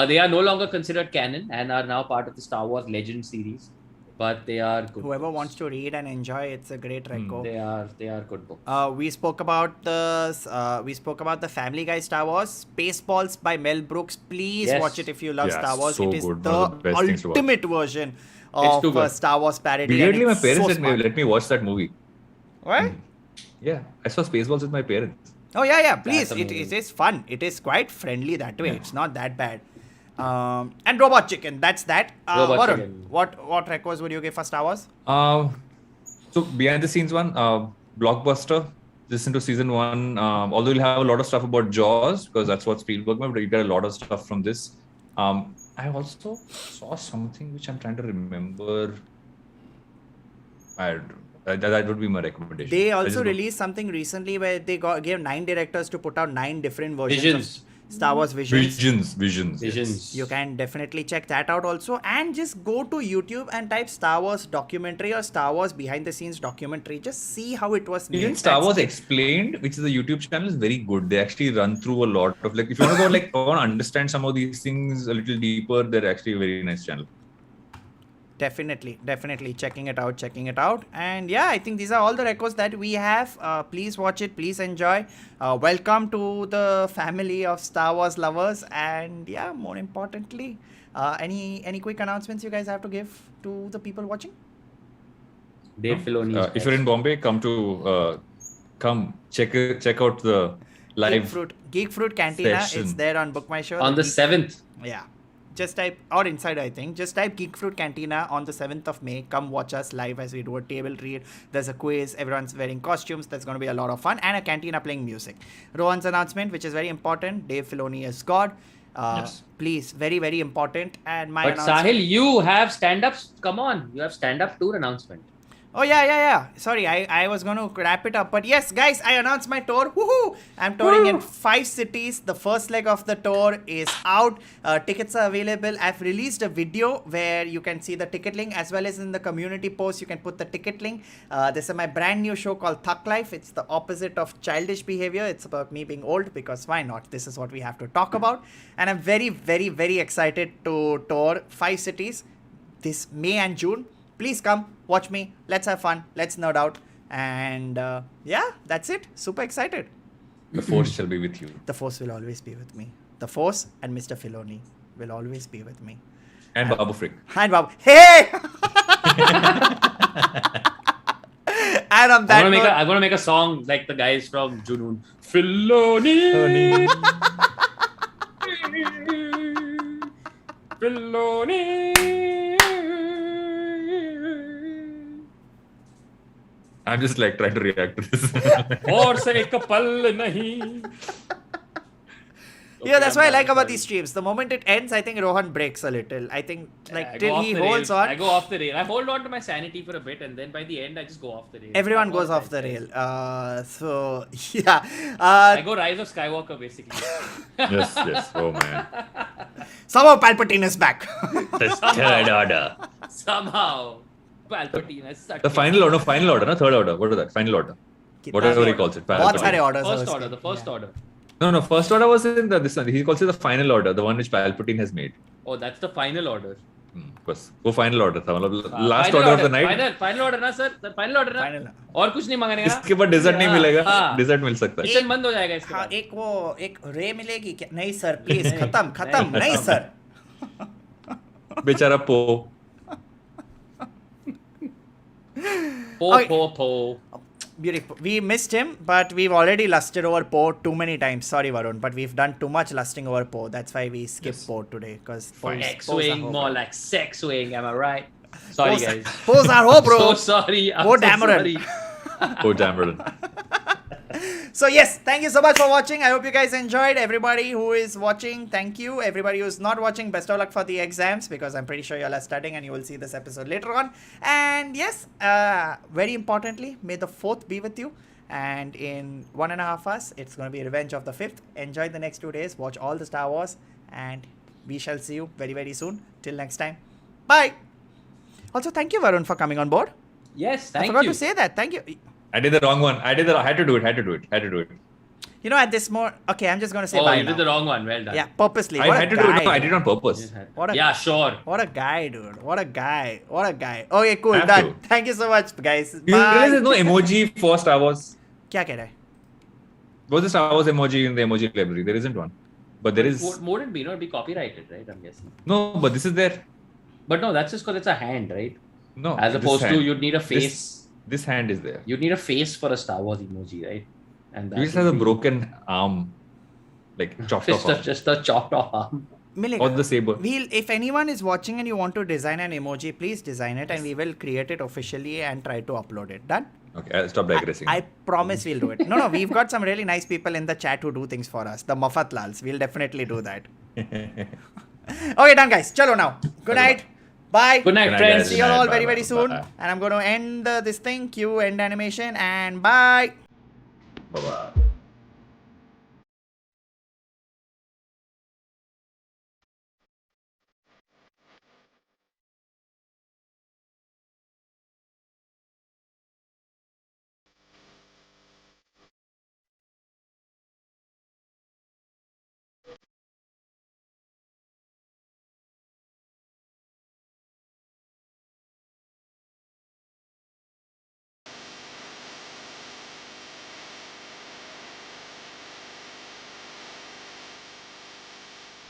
They are no longer considered canon and are now part of the Star Wars Legends series, but they are good. Whoever wants to read and enjoy, it's a great reco. They are good books. We spoke about the Family Guy Star Wars, Spaceballs by Mel Brooks. Please Yes. watch it if you love Yeah, Star Wars. so It is good. the One of the best things to watch. ultimate version It's too of a good. Star Wars parody. Weirdly, and my it's parents so smart. let me watch that movie. What? Yeah, I saw Spaceballs with my parents. Oh yeah. Please, That's it amazing. is fun. It is quite friendly that way. It's not that bad. And Robot Chicken. That's that. Robot Varun, Chicken. what records would you give for Star Wars? So behind the scenes one, Blockbuster. Listen to season 1. Although you'll have a lot of stuff about Jaws because that's what Spielberg made, but you get a lot of stuff from this. I also saw something which I'm trying to remember. That would be my recommendation. They I also just don't- released something recently where they gave 9 directors to put out 9 different versions Visions. of Star Wars Visions. Visions. Visions. You can definitely check that out also, and just go to YouTube and type Star Wars documentary or Star Wars behind the scenes documentary. Just see how it was made. Even Star That's Wars it. Explained, which is a YouTube channel, is very good. They actually run through a lot of if you want to go I want to understand some of these things a little deeper, they're actually a very nice channel. Definitely checking it out. And yeah, I think these are all the records that we have. Please watch it, please enjoy. Welcome to the family of Star Wars lovers. And yeah, more importantly, any quick announcements you guys have to give to the people watching? Dave Filoni. If you're in Bombay, come check out the live Geek Fruit Cantina. session. It's there on Book My Show. On the 7th. Yeah. Just type, or inside I think, just type Geek Fruit Cantina on the 7th of May. Come watch us live as we do a table read. There's a quiz. Everyone's wearing costumes. There's going to be a lot of fun. And a cantina playing music. Rohan's announcement, which is very important. Dave Filoni is God. Yes. Please, very, very important. And my But announcement. Sahil, you have stand-ups. Come on. You have stand-up tour announcement. Oh, yeah. Sorry, I was going to wrap it up. But yes, guys, I announced my tour. Woohoo! I'm touring in 5 cities. The first leg of the tour is out. Tickets are available. I've released a video where you can see the ticket link, as well as in the community post, you can put the ticket link. This is my brand new show called Thug Life. It's the opposite of childish behavior. It's about me being old, because why not? This is what we have to talk about. And I'm very, very, very excited to tour 5 cities this May and June. Please come, watch me, let's have fun, let's nerd out. And yeah, that's it. Super excited. The force shall be with you. The Force will always be with me. The Force and Mr. Filoni will always be with me. And Babu Frick. And Babu. Hey! And on that note, I'm gonna make a song like the guys from Junoon. Filoni. Filoni. I'm just like trying to react to this. और से एक पल नहीं. yeah, that's what I like about these streams. The moment it ends, I think Rohan breaks a little. I think till he holds on. I go off the rail. I hold on to my sanity for a bit, and then by the end, I just go off the rail. Everyone goes off the rail. So yeah. I go Rise of Skywalker basically. yes. Oh man. Somehow Palpatine is back. The third order. Somehow, Palpatine has sucked The final order, no, third order. What is that? Final order. Whatever he calls it. बहुत सारे Palpatine. orders. First हैं order, उसके. the first Yeah. order. No, first order was in this one. He calls it the final order, the one which Palpatine has made. Oh, that's the final order. बस वो final order था मतलब last Final order of the night. Final order ना sir, final order ना. Final. और कुछ नहीं मांगने का. इसके बाद dessert नहीं मिलेगा. हाँ. Dessert मिल सकता है. Kitchen बंद हो जाएगा इसके हाँ, बाद. एक रे मिलेगी क्या? नहीं सर, प्लीज खत्म नहीं सर. बेचारा पो. Po. Beautiful. We missed him, but we've already lusted over Poe too many times. Sorry, Varun, but we've done too much lusting over Poe. That's why we skipped Poe today, because X-wing, more like sex-wing, am I right? Sorry, guys. Poe's our hope, bro. So sorry. I'm Poe so Dameron. sorry. Poe Dameron. So yes, thank you so much for watching. I hope you guys enjoyed. Everybody who is watching, thank you. Everybody who's not watching, best of luck for the exams, because I'm pretty sure you all are studying and you will see this episode later on. And yes, very importantly, may the 4th be with you. And in 1.5 hours, it's going to be Revenge of the 5th. Enjoy the next 2 days. Watch all the Star Wars. And we shall see you very, very soon. Till next time. Bye. Also, thank you, Varun, for coming on board. Yes, I thank forgot you. to say that. Thank you. I did the wrong one. I had to do it. You know, at this more... Okay, I'm just going to say Oh, bye you now. did the wrong one. Well done. Yeah, purposely. I What a had to do it. guy, No, I dude. did it on purpose. What a- Yeah, sure. What a guy, dude. What a guy. Okay, cool. Have Done. to. Thank you so much, guys. You realize Bye. there's no emoji for Star Wars? क्या कह रहा है? What's the Star Wars emoji in the emoji library? There isn't one. But there is. Wouldn't be, it'd be copyrighted, right? I'm guessing. No, but this is there. But no, that's just because it's a hand, right? No. As this opposed to hand. you'd need a face. This hand is there. You'd need a face for a Star Wars emoji, right? And that You just would have a be- broken arm. Like chopped off arm. just a chopped off arm. मिलेगा. Or the saber. If anyone is watching and you want to design an emoji, please design it and we will create it officially and try to upload it. Done? Okay, I'll stop digressing. I promise we'll do it. No, we've got some really nice people in the chat who do things for us. The Muffat Lals. We'll definitely do that. Okay, done, guys. Chalo now. Good night. Bye. Good night, Good night, friends. guys. See you all Bye, very, bye, very bye, soon. bye. And I'm going to end this thing. Cue end animation and bye. Bye-bye.